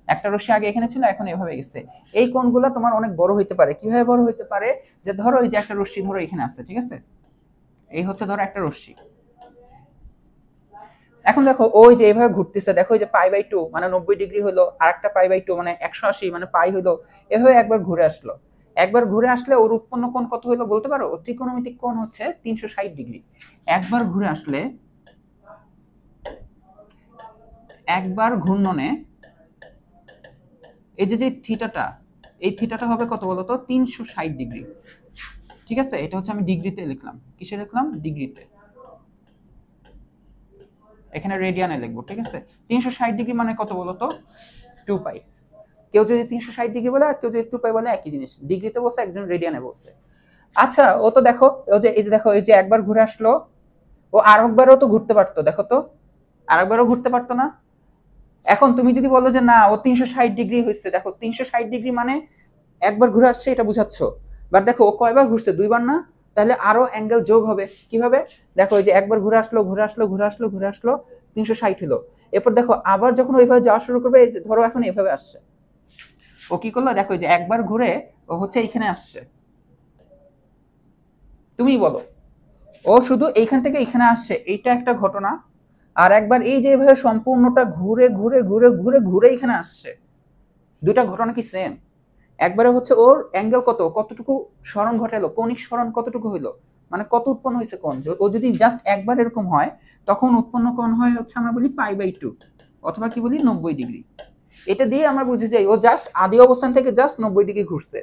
একটা রশ্মি আগে এখানে ছিল এখন এভাবে গেছে, এই কোণগুলো তোমার অনেক বড় হইতে পারে। কিভাবে বড় হইতে পারে? যে ধরো এই যে একটা রশ্মি ধরো এখানে আছে, ঠিক আছে, এই হচ্ছে ধরো একটা রশ্মি। এখন দেখো ওই যে এইভাবে ঘুরতেছে, দেখো এই যে পাই বাই 2 মানে 90 ডিগ্রি হলো, আর একটা পাই বাই 2 মানে 180 মানে পাই হলো, এভাবে একবার ঘুরে আসলো। একবার ঘুরে আসলে ওর উৎপন্ন কোণ কত হলো বলতে পারো? ও ত্রিকোণমিতিক কোণ হচ্ছে 360 ডিগ্রি। একবার ঘুরে আসলে, একবার ঘূর্ণনে এই যে যে থিটাটা, এই থিটাটা হবে কত বলতো? 360 ডিগ্রি। ঠিক আছে, এটা হচ্ছে আমি ডিগ্রিতে লিখলাম। কিসে লিখলাম? ডিগ্রিতে। এখানে রেডিয়ানে লিখবো। ঠিক আছে, 360 ডিগ্রি মানে কত বলতো? 2 পাই। কেউ যদি 360 ডিগ্রি বলে আর কেউ যদি 2 পাই বলে একই জিনিস। ডিগ্রিতে বলছে, একজন রেডিয়ানে বলছে। আচ্ছা, ও তো দেখো ও যে এই যে দেখো এই যে একবার ঘুরে আসলো, ও আরেকবারও তো ঘুরতে পারতো। দেখো তো আরেকবারও ঘুরতে পারতো না? এখন তুমি যদি বলো যে না ও 360 ডিগ্রি হয়েছে, দেখো 360 ডিগ্রি মানে একবার ঘুরে আসছে এটা বুঝাচ্ছ, বাট দেখো ও কয়বার ঘুরছে? 2 বার না? তাহলে আরো অ্যাঙ্গেল যোগ হবে। কিভাবে? দেখো এই যে একবার ঘুরে আসলো ঘুরে আসলো ঘুরে আসলো ঘুরে আসলো 360 হলো। এরপর দেখো আবার যখন ওইভাবে যাওয়া শুরু করবে, এই যে ধরো এখন এভাবে আসছে, ও কি করলো? দেখো যে একবার ঘুরে ও হচ্ছে এইখানে আসছে। তুমি বলো, ও শুধু এইখান থেকে এইখানে আসছে, এইটা একটা ঘটনা। আর একবার এই যে এভাবে সম্পূর্ণটা ঘুরে ঘুরে ঘুরে ঘুরে ঘুরে এখানে আসছে। দুইটা ঘটনা কি সেম? একবারে হচ্ছে ওর অ্যাঙ্গেল কত, কতটুকু সরণ ঘটালো, কৌণিক সরণ কতটুকু হইলো, মানে কত উৎপন্ন হয়েছে কোণ। ও যদি জাস্ট একবার এরকম হয় তখন উৎপন্ন কোণ হয় হচ্ছে আমরা বলি পাই বাই 2 অথবা কি বলি 90 ডিগ্রি। এটা দিয়ে আমরা বুঝে যাই ও জাস্ট আদি অবস্থান থেকে জাস্ট 90 ডিগ্রি ঘুরছে।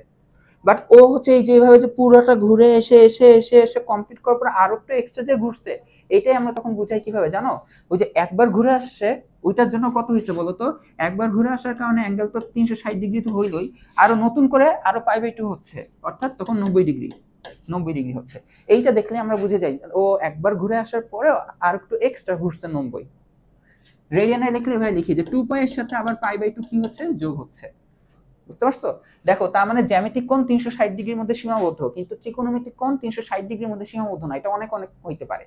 বাট ও হচ্ছে এই যে এইভাবে যে পুরোটা ঘুরে এসে এসে এসে এসে কমপ্লিট করার পর আরো একটু এক্সট্রা যে ঘুরছে, এটাই আমরা তখন বুঝাই কিভাবে জানো? ওই যে একবার ঘুরে আসছে ওইটার জন্য কত হয়েছে বলো তো? একবার ঘুরে আসার কারণে অ্যাঙ্গেল তো 360 ডিগ্রি তো হইলই, আরো নতুন করে আরো π/2 হচ্ছে, অর্থাৎ তখন 90 ডিগ্রি, 90 ডিগ্রি হচ্ছে। এইটা দেখলে আমরা বুঝে যাই ও একবার ঘুরে আসার পরেও আর একটু এক্সট্রা ঘুরছে 90। রেডিয়ানে লিখলে ভাই লিখি যে 2π এর সাথে আবার π/2 কি হচ্ছে, যোগ হচ্ছে। বুঝতে পারছো? দেখো তার মানে জ্যামিতিক কোণ 360 ডিগ্রির মধ্যে সীমাবদ্ধ, কিন্তু ত্রিকোণমিতিক কোণ 360 ডিগ্রির মধ্যে সীমাবদ্ধ না। এটা অনেক অনেক হইতে পারে।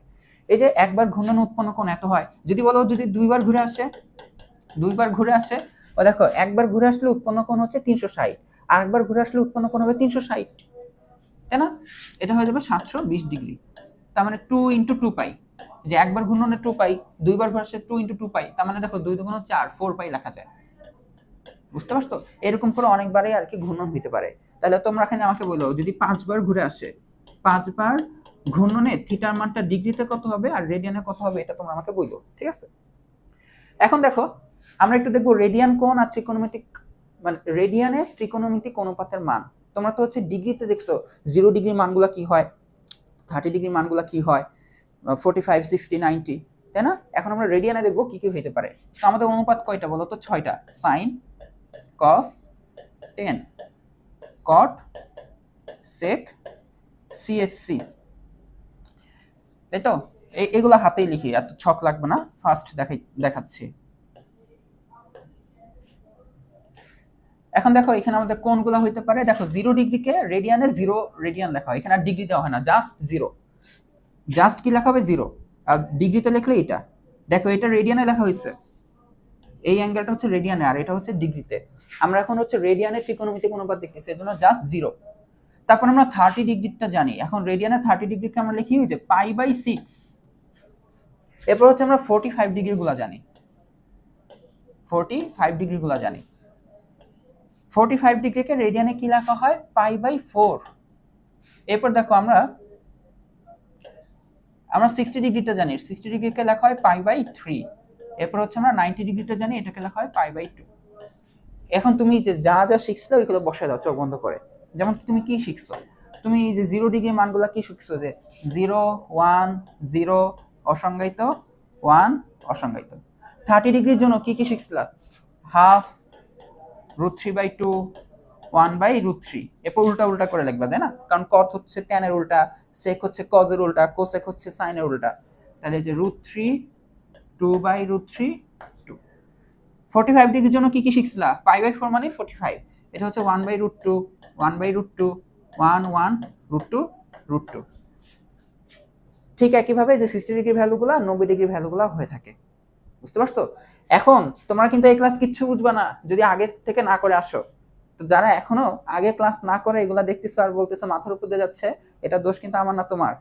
এই যে একবার ঘূর্ণন উৎপন্ন কোণ এত হয়, যদি বলো যদি দুইবার ঘুরে আসে, দুইবার ঘুরে আসে, ও দেখো একবার ঘুরে আসলে উৎপন্ন কোণ হচ্ছে 360, আর একবার ঘুরে আসলে উৎপন্ন কোণ হবে 360, তাই না? এটা হয়ে যাবে 720 ডিগ্রি। তার মানে 2 × 2π, যে একবার ঘূর্ণনে 2π, দুইবার ঘুরে আসে 2 × 2π, তার মানে দেখো 2 × 4 4π লেখা যায়। বুঝতে পারছো? এরকম করে অনেকবারই আর কি ঘূর্ণন হইতে পারে। তাহলে তোমরা এখানে আমাকে বলো যদি 5বার ঘুরে আসে, 5বার ঘূর্ণনে থিটার মানটা ডিগ্রিতে কত হবে আর রেডিয়ানে কত হবে, এটা তোমরা আমাকে বলো, ঠিক আছে? এখন দেখো আমরা একটু দেখবো রেডিয়ান কোণ আর ত্রিকোণমিতিক, মানে রেডিয়ানের ত্রিকোণমিতিক অনুপাতের মান। তোমরা তো হচ্ছে ডিগ্রিতে দেখছো 0 ডিগ্রির মানগুলা কি হয়, 30 ডিগ্রির মানগুলা কি হয়, 45, 60, 90, তাই না? এখন আমরা রেডিয়ানে দেখবো কি কি হইতে পারে। তো আমাদের অনুপাত কয়টা বলো তো? 6টা। Sine, cos, tan, cot, sec, CSC, তাই তো? এগুলো হাতেই লিখি, এত ছক লাগবে না, ফার্স্ট দেখাচ্ছি। এখন দেখো এখানে আমাদের কোনগুলো হইতে পারে। দেখো 0 ডিগ্রিকে রেডিয়ানে 0 রেডিয়ান লেখা হয়, এখানে আর ডিগ্রি দেওয়া হয় না, জাস্ট 0। জাস্ট কি লেখা হবে? 0। আর ডিগ্রিতে লিখলে এটা, দেখো এটা রেডিয়ানে লেখা হয়েছে, এই অ্যাঙ্গেলটা হচ্ছে রেডিয়ানে আর এটা হচ্ছে ডিগ্রিতে। আমরা এখন হচ্ছে রেডিয়ানের ত্রিকোণমিতিক অনুপাত দেখতেছি, এজন্য জাস্ট 0। তারপর আমরা 30 ডিগ্রিটা জানি, এখন রেডিয়ানে 30 ডিগ্রিকে আমরা লিখি যে π/6। এরপর হচ্ছে আমরা 45 ডিগ্রি গুলা জানি, 45 ডিগ্রি গুলা জানি। 45 ডিগ্রিকে রেডিয়ানে কি লেখা হয়? π/4। এরপর দেখো আমরা 60 ডিগ্রিটা জানি, 60 ডিগ্রিকে লেখা হয় π/3। এরপর হচ্ছে আমরা 90 ডিগ্রিটা জানি, এটাকে লেখা হয় π/2। এখন তুমি যে যা যা শিখছিলে ওইগুলো বসায় দাও চোখ বন্ধ করে। যেমন তুমি কি শিখছো? তুমি এই যে 0 ডিগ্রির মানগুলা কি শিখছো? যে 0, 1, 0 অসংজ্ঞায়িত, 1 অসংজ্ঞায়িত। 30 ডিগ্রির জন্য কি কি শিখছিলা? হাফ, √3/2, 1/√3। এরপর উল্টা উল্টা করে লিখবা, তাই না? কারণ কট হচ্ছে ট্যানের উল্টা, সেক হচ্ছে কজের উল্টা, কোসেক হচ্ছে সাইনের উল্টা। তাহলে যে √3, 2/√3, 2। 45 ডিগ্রির জন্য কি কি শিখছিলা? π/4 মানে 45, এটা হচ্ছে 1/√2, 1/√2, 1, 1, √2, √2। ঠিক একইভাবে যে 60 ডিগ্রি ভ্যালুগুলো 90 ডিগ্রি ভ্যালুগুলো হয়ে থাকে। বুঝতে পারছো? এখন তোমরা কিন্তু এই ক্লাস কিচ্ছু বুঝবা না যদি আগে থেকে না করে আসো। তো যারা এখনো আগে ক্লাস না করে এগুলা দেখতেছো আর বলতেছো মাথার উপর দিয়ে যাচ্ছে, এটা দোষ কিন্তু আমার না তোমার।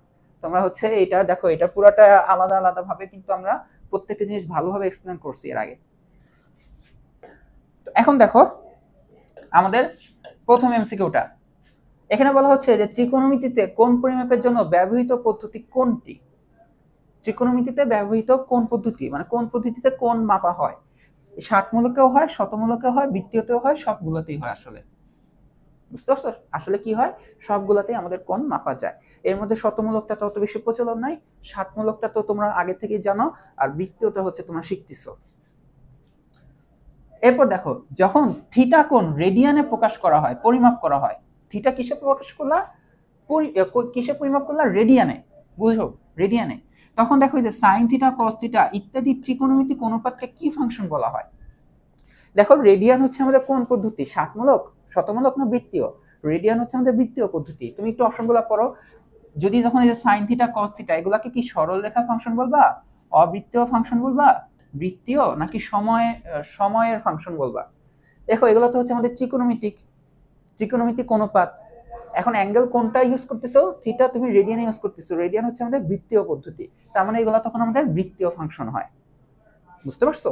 তোমরা হচ্ছে এটা দেখো, এটা পুরোটা আলাদা আলাদা ভাবে কিন্তু আমরা প্রত্যেকটা জিনিস ভালোভাবে এক্সপ্লেন করছি এর আগে। তো এখন দেখো আমাদের প্রথম এমসিকিউটা, এখানে বলা হচ্ছে যে ত্রিকোণমিতিতে কোণ পরিমাপের জন্য ব্যবহৃত পদ্ধতি কোনটি? ত্রিকোণমিতিতে ব্যবহৃত কোণ পদ্ধতি মানে কোন পদ্ধতিতে কোণ মাপা হয়? ষাটমূলকেও হয়, শতমূলকেও হয়, বৃত্তীয়তেও হয়, সবগুলোতেই হয়। আসলে বুঝতে পারছো আসলে কি হয়? সবগুলোতেই আমাদের কোণ মাপা যায়। এর মধ্যে শতমূলকটা তো অত বেশি প্রচলন নাই, ষাটমূলকটা তো তোমরা আগে থেকেই জানো, আর বৃত্তীয়টা হচ্ছে তোমরা শিখতেছো। এরপর দেখো যখন থিটা কোণ রেডিয়ানে প্রকাশ করা হয়, পরিমাপ করা হয়, থিটা কিসে প্রকাশ করলা? কিসে পরিমাপ করলা? রেডিয়ানে। বুঝো? রেডিয়ানে। তখন দেখো যে সাইন থিটা, কস থিটা ইত্যাদি ত্রিকোণমিতিক অনুপাতকে কি ফাংশন বলা হয়? দেখো রেডিয়ান হচ্ছে আমাদের কোন পদ্ধতি? ষাটমূলক, শতমূলক না বৃত্তীয়? রেডিয়ান হচ্ছে আমাদের বৃত্তীয় পদ্ধতি। তুমি একটু অপশনগুলো পড়ো। যদি যখন এই যে সাইন থিটা, কস থিটা এগুলাকে কি সরল রেখা ফাংশন বলবা, অবৃত্তীয় ফাংশন বলবা, বৃত্তীয় নাকি সময়ের ফাংশন বলবা? দেখো এগুলো তো হচ্ছে আমাদের ত্রিকোণমিতিক অনুপাত। এখন অ্যাঙ্গেল কোনটা ইউজ করতেছো? থিটা তুমি রেডিয়ানে ইউজ করতেছো, রেডিয়ান হচ্ছে আমাদের বৃত্তীয় পদ্ধতি, তার মানে এগুলো তখন আমাদের বৃত্তীয় ফাংশন হয়। বুঝতে পারছো?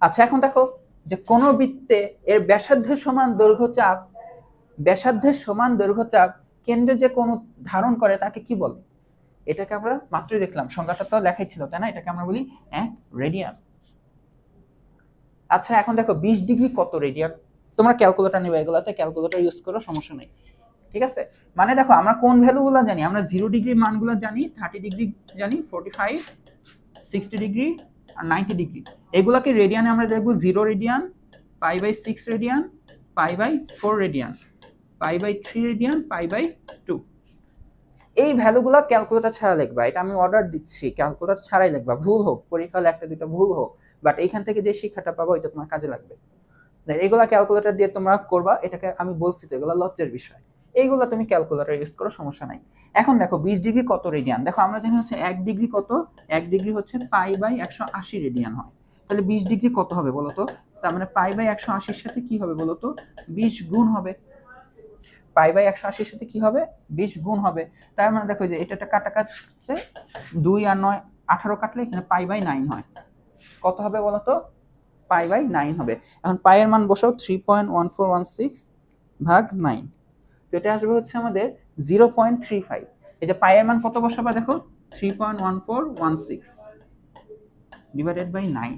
আচ্ছা এখন দেখো যে কোন বৃত্তে এর ব্যাসার্ধের সমান দৈর্ঘ্য চাপ কেন্দ্রে যে কোণ ধারণ করে তাকে কি বলে? এটাকে আমরা মাত্রই দেখলাম, সংজ্ঞাটা তো লেখাই ছিল, তাই না? এটাকে আমরা বলি রেডিয়ান। আচ্ছা এখন দেখো 20 ডিগ্রি কত রেডিয়ান? তোমরা ক্যালকুলেটর নিবে, এগুলাতে ক্যালকুলেটর ইউজ করো, সমস্যা নেই। ঠিক আছে, মানে দেখো আমরা কোন ভ্যালুগুলো জানি, আমরা 0 ডিগ্রি মানগুলো জানি, 30 ডিগ্রি জানি, 45, 60 ডিগ্রি আর 90 ডিগ্রি। এগুলাকে রেডিয়ানে আমরা দেখবো 0 রেডিয়ান, π/6 রেডিয়ান, π/4 রেডিয়ান, π/3 রেডিয়ান, π/2। এই ভ্যালুগুলো ক্যালকুলেটর ছাড়া লিখবা, এটা আমি অর্ডার দিচ্ছি, ক্যালকুলেটর ছাড়াই লিখবা, ভুল হোক পরীক্ষা হলে একটা দুটো ভুল হোক, বাট এইখান থেকে যে শিক্ষাটা পাবো এটা তোমার কাজে লাগবে। এগুলা ক্যালকুলেটর দিয়ে তোমরা করবা, এটাকে আমি বলছি তো এগুলো লজ্জার বিষয়, এইগুলো তুমি ক্যালকুলেটর ইউজ করো, সমস্যা নাই। এখন দেখো 20 ডিগ্রি কত রেডিয়ান, দেখো আমরা জানি হচ্ছে 1 ডিগ্রি কত, 1 ডিগ্রি হচ্ছে π/180 রেডিয়ান হয়, তাহলে 20 ডিগ্রি কত হবে বলো তো, তার মানে π/180 এর সাথে কি হবে বলো তো, 20 গুণ হবে, π/180 এর সাথে কি হবে, 20 গুণ হবে। তার মানে দেখো যে এটা কাটা কাটছে, 2 আর 9 18 কাটলে এখানে π/9 হয়, কত হবে বলো তো, π/9 হবে। এখন পাই এর মান বসাও, 3.1416 ভাগ 9, তো এটা আসবে হচ্ছে আমাদের 0.35। এই যে পাই এর মান কত বসাবা দেখো, 3.1416 ডিভাইডেড বাই 9,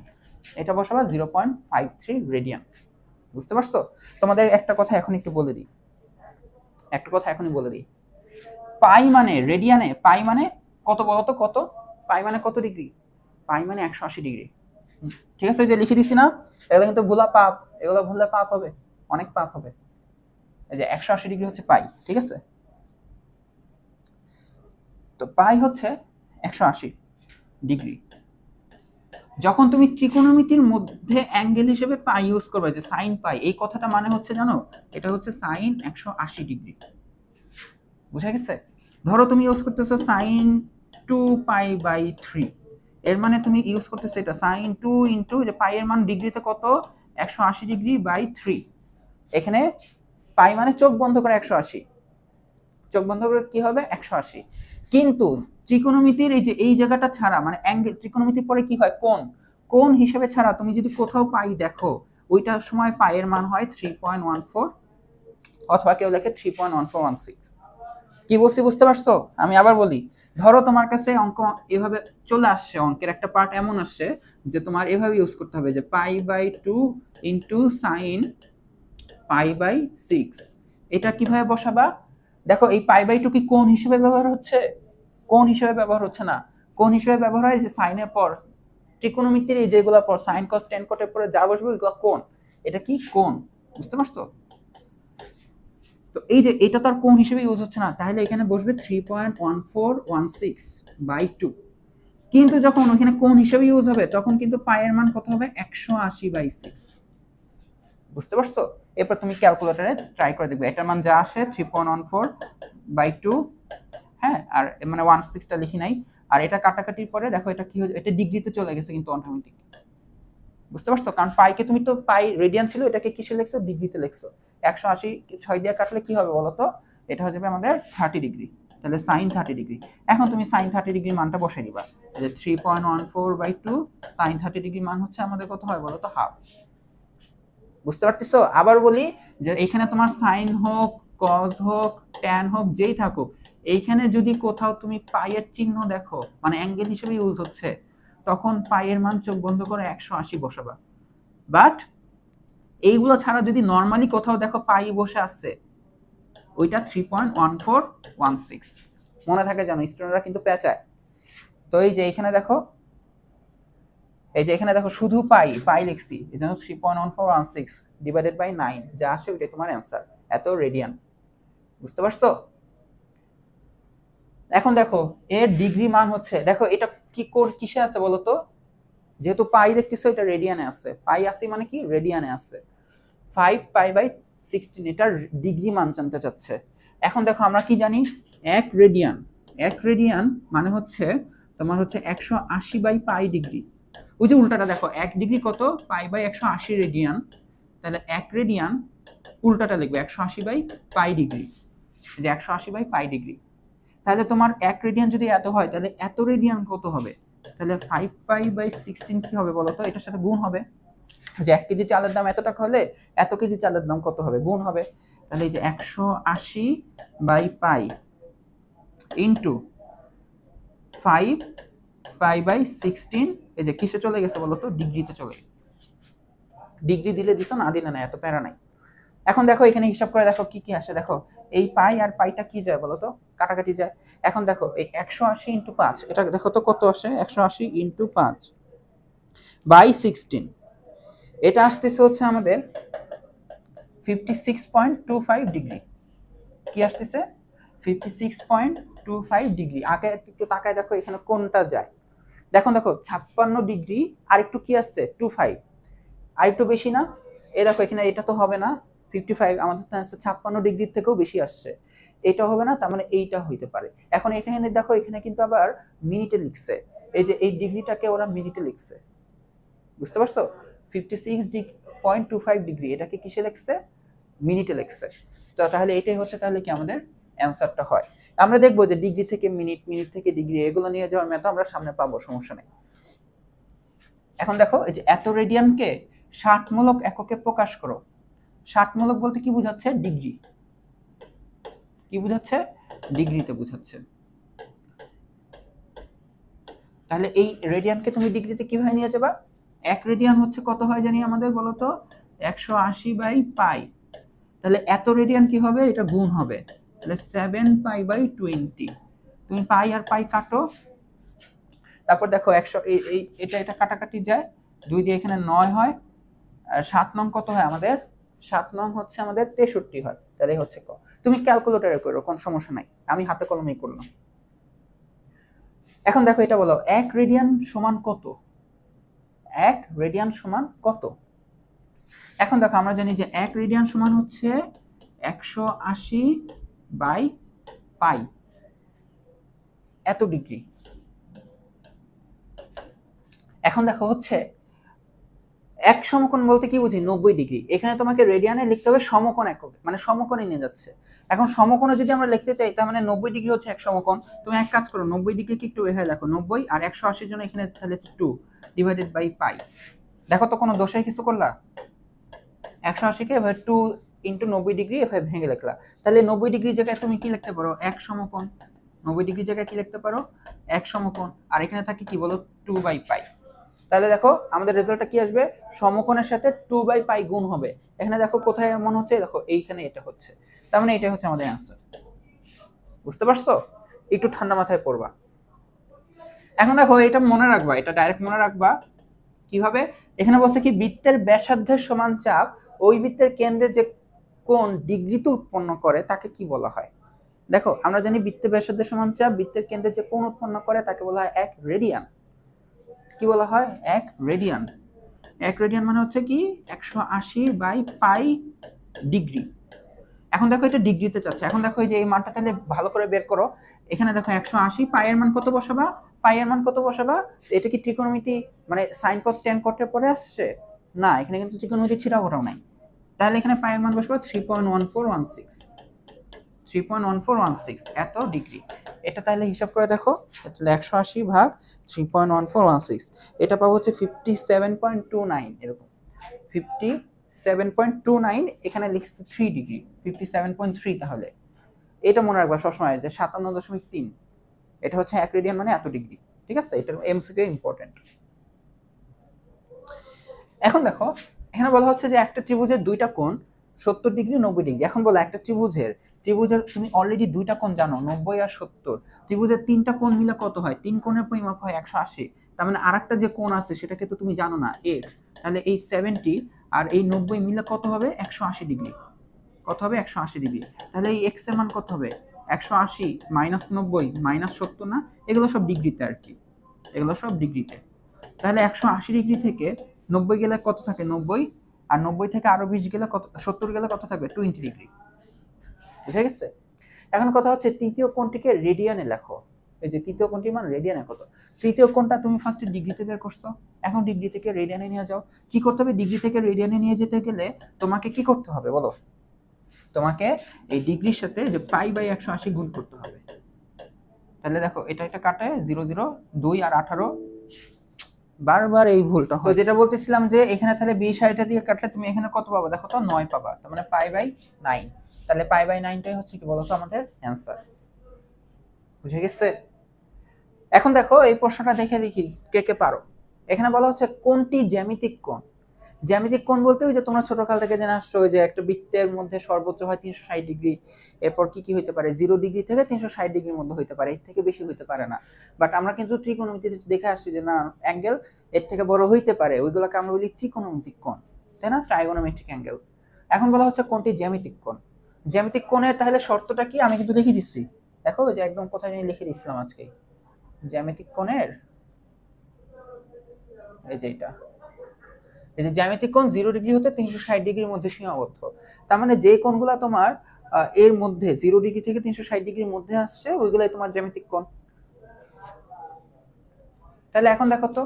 এটা বসাবা 0.53 রেডিয়ান। বুঝতে পারছো? তোমাদের একটা কথা এখন একটু বলে দিই, পাই মানে রেডিয়ানে, পাই মানে কত বলতো, কত পাই মানে কত ডিগ্রি, পাই মানে 180 ডিগ্রি। ঠিক আছে, যে লিখে দিছি না, এগুলো কিন্তু ভুলা পাপ, এগুলো ভুললে পাপ হবে, অনেক পাপ হবে। এই যে 180 ডিগ্রি হচ্ছে পাই, ঠিক আছে, তো পাই হচ্ছে 180 ডিগ্রি। যখন তুমি ত্রিকোণমিতির মধ্যে অ্যাঙ্গেল হিসেবে পাই ইউজ করবে, যে সাইন পাই, এই কথাটা মানে হচ্ছে জানো, এটা হচ্ছে সাইন 180 ডিগ্রি। বুঝা গেছে? ধরো তুমি ইউজ করতেছো সাইন 2π/3, এর মানে তুমি ইউজ করতেছো এটা সাইন 2 ইন্টু, যে পাই এর মান ডিগ্রিতে কত, 180 ডিগ্রি বাই 3। এখানে পাই মানে চোখ বন্ধ করে 180, চোখ বন্ধ করে কি হবে 180। কিন্তু ত্রিকোণমিতির এই যে এই জায়গাটা ছাড়া, মানে অ্যাঙ্গেল, ত্রিকোণমিতির পরে কি হয়, কোণ হিসেবে ছাড়া তুমি যদি কোথাও পাই দেখো, ওইটার সময় পাই এর মান হয় 3.14, অথবা কেউ লেখে 3.1416। কি বলছি বুঝতে পারছো? আমি আবার বলি, ধরো তোমার কাছে অঙ্ক এভাবে চলে আসছে, অঙ্কের একটা পার্ট এমন আসছে যে তোমার এভাবে ইউজ করতে হবে, যে π/2 ইন্টু সাইন π/6, এটা কিভাবে বসাবা দেখো, এই π/2 কি কোণ হিসেবে ব্যবহার হচ্ছে, কোণ হিসেবে ব্যবহার হচ্ছে না, কোণ হিসেবে ব্যবহার হয় যে সাইনের পর, ত্রিকোণমিতির এই যেগুলো পর সাইন কস টেন কটের পরে যা বসবে এগুলো কোণ, এটা কি কোণ, বুঝতে পারছো? তো এই যে এটা তো আর কোণ হিসেবে ইউজ হচ্ছে না, তাহলে এখানে বসবে 3.1416/2। কিন্তু যখন ওখানে কোণ হিসেবে ইউজ হবে তখন কিন্তু পাই এর মান কত হবে, 180/6। বুঝতে পারছো? এরপর তুমি ক্যালকুলেটরে ট্রাই করে দেখবে, এটার মান যা আসে 3.14/2, হ্যাঁ, আর মানে 16টা লিখি নাই, আর এটা কাটাকাটির পরে দেখো এটা কি হয়েছে, এটা ডিগ্রিতে চলে গেছে কিন্তু অটোমেটিক। বুঝতে পারছো? কারণ পাইকে তুমি তো পাই রেডিয়ান ছিল, এটাকে কিসে লিখছো, ডিগ্রিতে লিখছো। 180 6 দিয়ে কাটলে কি হবে বলো তো, এটা হয়ে যাবে আমাদের 30 ডিগ্রি, তাহলে সাইন 30 ডিগ্রি। এখন তুমি সাইন 30 ডিগ্রি মানটা বসাই দিবা, যে 3.14/2 সাইন 30 ডিগ্রি মান হচ্ছে আমাদের কত হয় বলো তো, হাফ। বুঝতে পারতেছো? আবার বলি, যে এখানে তোমার সাইন হোক, কজ হোক, ট্যান হোক, যেই থাকুক, এইখানে যদি কোথাও তুমি পাইয়ের চিহ্ন দেখো, মানে অ্যাঙ্গেল হিসেবে ইউজ হচ্ছে, তখন পাইয়ের মান চোখ বন্ধ করে 180 বসাবা। বাট এইগুলো ছাড়া যদি নর্মালি কোথাও দেখো পাই বসে আসছে, ওইটা 3.1416। মনে থাকে জানো, স্টুডেন্টরা কিন্তু পেঁচায়। তো এই যে এখানে দেখো, এই যে এখানে দেখো শুধু পাই লিখছি, এই জন্য 3.1416 ডিভাইডেড বাই 9 যা আসে ওইটাই তোমার অ্যান্সার, এত রেডিয়ান। বুঝতে পারছো? এখন দেখো এর ডিগ্রি মান হচ্ছে, দেখো এটা কি কিসে আছে বলো তো, যেহেতু পাই দেখতেছো এটা রেডিয়ানে আছে, পাই আছে মানে কি রেডিয়ানে আছে, 5π/16 এটার ডিগ্রি মান জানতে চাচ্ছে। এখন দেখো আমরা কি জানি, 1 রেডিয়ান মানে হচ্ছে তোমার হচ্ছে 180/পাই ডিগ্রি। ওই যে উল্টাটা দেখো, 1 ডিগ্রি কত, π/180 রেডিয়ান, তাহলে 1 রেডিয়ান উল্টাটা লিখবে 180/পাই ডিগ্রি, যে 180/পাই ডিগ্রি। তাহলে তোমার 1 রেডিয়ান যদি এত হয়, তাহলে এত রেডিয়ান কত হবে, তাহলে 5π/16 কি হবে বলো তো, এটার সাথে গুণ হবে, যে 1 কেজি চালের দাম এত টাকা হলে এত কেজি চালের দাম কত হবে, গুণ হবে। তাহলে এই যে 180/পাই ইন্টু 5π/16, এই যে কিসে চলে গেছে বলো তো, ডিগ্রিতে চলে গেছে। ডিগ্রি দিলে দিছো, না দিলে না, এত প্যারা নাই। এখন দেখো এখানে হিসাব করে দেখো কি কি আসে, দেখো এই পাই আর পাইটা কি যায় বলো তো, কাটাকাটি যায়। এখন দেখো এই 180 ইন্টু 5, এটা দেখো তো কত আসে, 180 ইন্টু 5 বাই 16, এটা আসতেছে হচ্ছে আমাদের 56.25 ডিগ্রি। কি আসতেছে 56.25 ডিগ্রি। আগে একটু তাকায় দেখো এখানে কোনটা যায়, দেখো দেখো 56 ডিগ্রি আর একটু কি আসছে 25, আর একটু বেশি না, এই দেখো এখানে এটা তো হবে না, 55 আমাদের তো আসছে 56 ডিগ্রির থেকেও বেশি আসছে, এটা হবে না, তার মানে এইটা হইতে পারে। এখন এখানে দেখো এখানে কিন্তু আবার মিনিটে লিখছে, এই যে এই ডিগ্রিটাকে ওরা মিনিটে লিখছে, বুঝতে পারছো? 56.25 ডিগ্রি এটাকে কিসে লিখছে, মিনিটে লিখছে। তো তাহলে এটাই হচ্ছে তাহলে কি আমাদের অ্যান্সারটা হয়। আমরা দেখবো যে ডিগ্রি থেকে মিনিট, মিনিট থেকে ডিগ্রি, এগুলো নিয়ে যাওয়ার ম্যাথ আমরা সামনে পাবো, সমস্যা নেই। এখন দেখো এই যে এত রেডিয়ানকে 60মূলক এককে প্রকাশ করো। 60মূলক বলতে কি বোঝাচ্ছে, ডিগ্রি। কি বোঝাচ্ছে, ডিগ্রিতে বোঝাচ্ছে। তাহলে এই রেডিয়ানকে তুমি ডিগ্রিতে কিভাবে নিয়ে যাবা, 1 রেডিয়ান হচ্ছে কত হয় জানি আমাদের বলো তো, 180 বাই পাই। তাহলে এত রেডিয়ান কি হবে, এটা গুণ হবে, তাহলে 7 পাই বাই 20। তুমি পাই আর পাই কাটো, তারপর দেখো 100 এটা এটা কাটাকাটি যায়, 2 দিয়ে এখানে 9 হয়, আর 7 নং কত হয় আমাদের, 7 নং হচ্ছে আমাদের 63 হয়। তাহলে হচ্ছে ক, তুমি ক্যালকুলেটরে করো, কোন সমস্যা নাই, আমি হাতে কলমেই করলাম। এখন দেখো এটা বলো 1 রেডিয়ান সমান কত, 1 রেডিয়ান সমান কত। এখন দেখো আমরা জানি যে 1 রেডিয়ান সমান হচ্ছে 180 বাই পাই, এত ডিগ্রি। এখন দেখো হচ্ছে এক সমকোণ বলতে কি বুঝি, 90 ডিগ্রি। এখানে তোমাকে রেডিয়ানে লিখতে হবে সমকোণ একক, মানে সমকোণে নিয়ে যাচ্ছে। এখন সমকোণে যদি আমরা লিখতে চাই তার মানে 90 ডিগ্রি হচ্ছে এক সমকোণ। তুমি এক কাজ করো, 90 ডিগ্রিকে একটু এভাবে লেখো, 90 আর 180 জন্য এখানে তাহলে 2 ডিভাইডেড বাই পাই। দেখো তো কোনো দোষে কিছু করলা, 180 কে এভাবে 2 ইন্টু 90 ডিগ্রি এভাবে ভেঙে লিখলা। তাহলে 90 ডিগ্রি জায়গায় তুমি কি লিখতে পারো, এক সমকোণ। 90 ডিগ্রি জায়গায় কি লিখতে পারো, এক সমকোণ। আর এখানে থাকে কি বলো, 2 বাই পাই। তাহলে দেখো আমাদের রেজাল্টটা কি আসবে, সমকোণের সাথে 2 বাই পাই গুণ হবে। এখানে দেখো কোথায় মনে হচ্ছে, দেখো এইখানে এটা হচ্ছে, তার মানে এটাই হচ্ছে আমাদের অ্যান্সার। বুঝতে পারছো, একটু ঠান্ডা মাথায় পড়বা। এখন দেখো এটা মনে রাখবা, এটা ডাইরেক্ট মনে রাখবা কিভাবে, এখানে বলছে কি বৃত্তের ব্যাসার্ধের সমান চাপ ওই বৃত্তের কেন্দ্রে যে কোণ ডিগ্রিতে উৎপন্ন করে তাকে কি বলা হয়। দেখো আমরা জানি বৃত্তের ব্যাসার্ধের সমান চাপ বৃত্তের কেন্দ্রে যে কোণ উৎপন্ন করে তাকে বলা হয় 1 রেডিয়ান। কি বলা হয়, 1 রেডিয়ান। 1 রেডিয়ান মানে হচ্ছে কি 180 বাই পাই ডিগ্রি। এখন দেখো এটা ডিগ্রিতে চাচ্ছে, এখন দেখো এই যে এই মানটা তাহলে ভালো করে বের করো। এখানে দেখো 180, পাই এর মান কত বসাবা, পাই এর মান কত বসাবা, এটা কি ত্রিকোণমিতি মানে sin cos tan cot পরে আসছে না, এখানে কিন্তু ত্রিকোণমিতি ছিটা ফোটাও নাই। তাহলে এখানে পাই এর মান বসাবো 3.1416, 3.1416 এত ডিগ্রি। এটা তাহলে হিসাব করে দেখো, তাহলে 180 ভাগ 3.1416, এটা পাবো হচ্ছে 57.29, এরকম 57.29, এখানে লিখছে 3 ডিগ্রি, 57.3। তাহলে এটা মনে রাখবা সবসময় যে 57.3 এটা হচ্ছে 1 রেডিয়ান মানে এত ডিগ্রি। ঠিক আছে, এটা এমসিকিউ ইম্পর্টেন্ট। এখন দেখো এখানে বলা হচ্ছে যে একটা ত্রিভুজের দুইটা কোণ 70 ডিগ্রি 90 ডিগ্রি। এখন বলো একটা ত্রিভুজের তুমি অলরেডি দুইটা কোণ জানো 90 আর 70, ত্রিভুজের তিনটা কোণ মিলে কত হয়, তিন কোণের পরিমাপ হয় 180। তার মানে আরেকটা যে কোণ আছে সেটাকে তো তুমি জানো না, এক্স। তাহলে এই 70 আর এই 90 মিলে কত হবে, 180 ডিগ্রি। কত হবে, 180 ডিগ্রি। তাহলে এই এক্স এর মান কত হবে, 180 মাইনাস 90 মাইনাস 70 না, এগুলো সব ডিগ্রিতে আর কি, এগুলো সব ডিগ্রিতে। তাহলে 180 ডিগ্রি থেকে 90 গেলে কত থাকে, 90, আর 90 থেকে আরো 20 গেলে কত, 70 গেলে কত থাকবে, 20 ডিগ্রি। বুঝা গেছে? এখন কথা হচ্ছে তৃতীয় কোণটিকে রেডিয়ানে লেখো। এই যে তৃতীয় কোণটির মান রেডিয়ানে কত, তৃতীয় কোণটা তুমি ফার্স্টে ডিগ্রিতে বের করছো, এখন ডিগ্রি থেকে রেডিয়ানে নিয়ে যাও। কি করতে হবে, ডিগ্রি থেকে রেডিয়ানে নিয়ে যেতে গেলে তোমাকে কি করতে হবে বলো, তোমাকে এই ডিগ্রির সাথে যে পাই বাই 180 গুণ করতে হবে। তাহলে দেখো এটা এটা কাটে 0 0 2 আর 18, বারবার এই ভুলটা হয়। যেটা বলতেছিলাম যে এখানে তাহলে 20 আর এটা দিয়ে কাটলে তুমি এখানে কত পাবা, দেখো তো 9 পাবা, তার মানে পাই বাই 9। তাহলে পাই বাই 9টাই হচ্ছে কি বলতো আমাদের অ্যান্সার। বুঝে গেছে? এখন দেখো এই প্রশ্নটা দেখে দেখি কে কে পারো। এখানে বলা হচ্ছে কোনটি জ্যামিতিক কোণ। জ্যামিতিক কোণ বলতে ওই যে তোমরা ছোটকাল থেকে জেনে আসছো যে একটা বৃত্তের মধ্যে সর্বোচ্চ হয় 360 ডিগ্রি, এরপর কি কি হতে পারে 0 ডিগ্রি থেকে 360 ডিগ্রির মধ্যে হতে পারে, এর থেকে বেশি হতে পারে না। বাট আমরা কিন্তু ত্রিকোণমিতিতে দেখে আসছি যে না, অ্যাঙ্গেল এর থেকে বড় হইতে পারে, ওইগুলোকে আমরা বলি ত্রিকোণমিতিক কোণ, তাই না, ট্রাইগোনোমেট্রিক অ্যাঙ্গেল। এখন বলা হচ্ছে কোনটি জ্যামিতিক কোণ। জ্যামিতিক কোণের তাহলে শর্তটা কি, আমি কিন্তু লিখে দিচ্ছি, দেখো যে একদম কোথায় জানি লিখে দিচ্ছিলাম আজকে। জ্যামিতিক কোণের এই যে এটা, এই যে জ্যামিতিক কোণ 0 ডিগ্রি হতে 360 ডিগ্রির মধ্যে সীমাবদ্ধ। তার মানে যে কোণগুলো তোমার এর মধ্যে 0 ডিগ্রি থেকে 360 ডিগ্রির মধ্যে আসছে ওইগুলাই তোমার জ্যামিতিক কোণ। তাহলে এখন দেখো তো,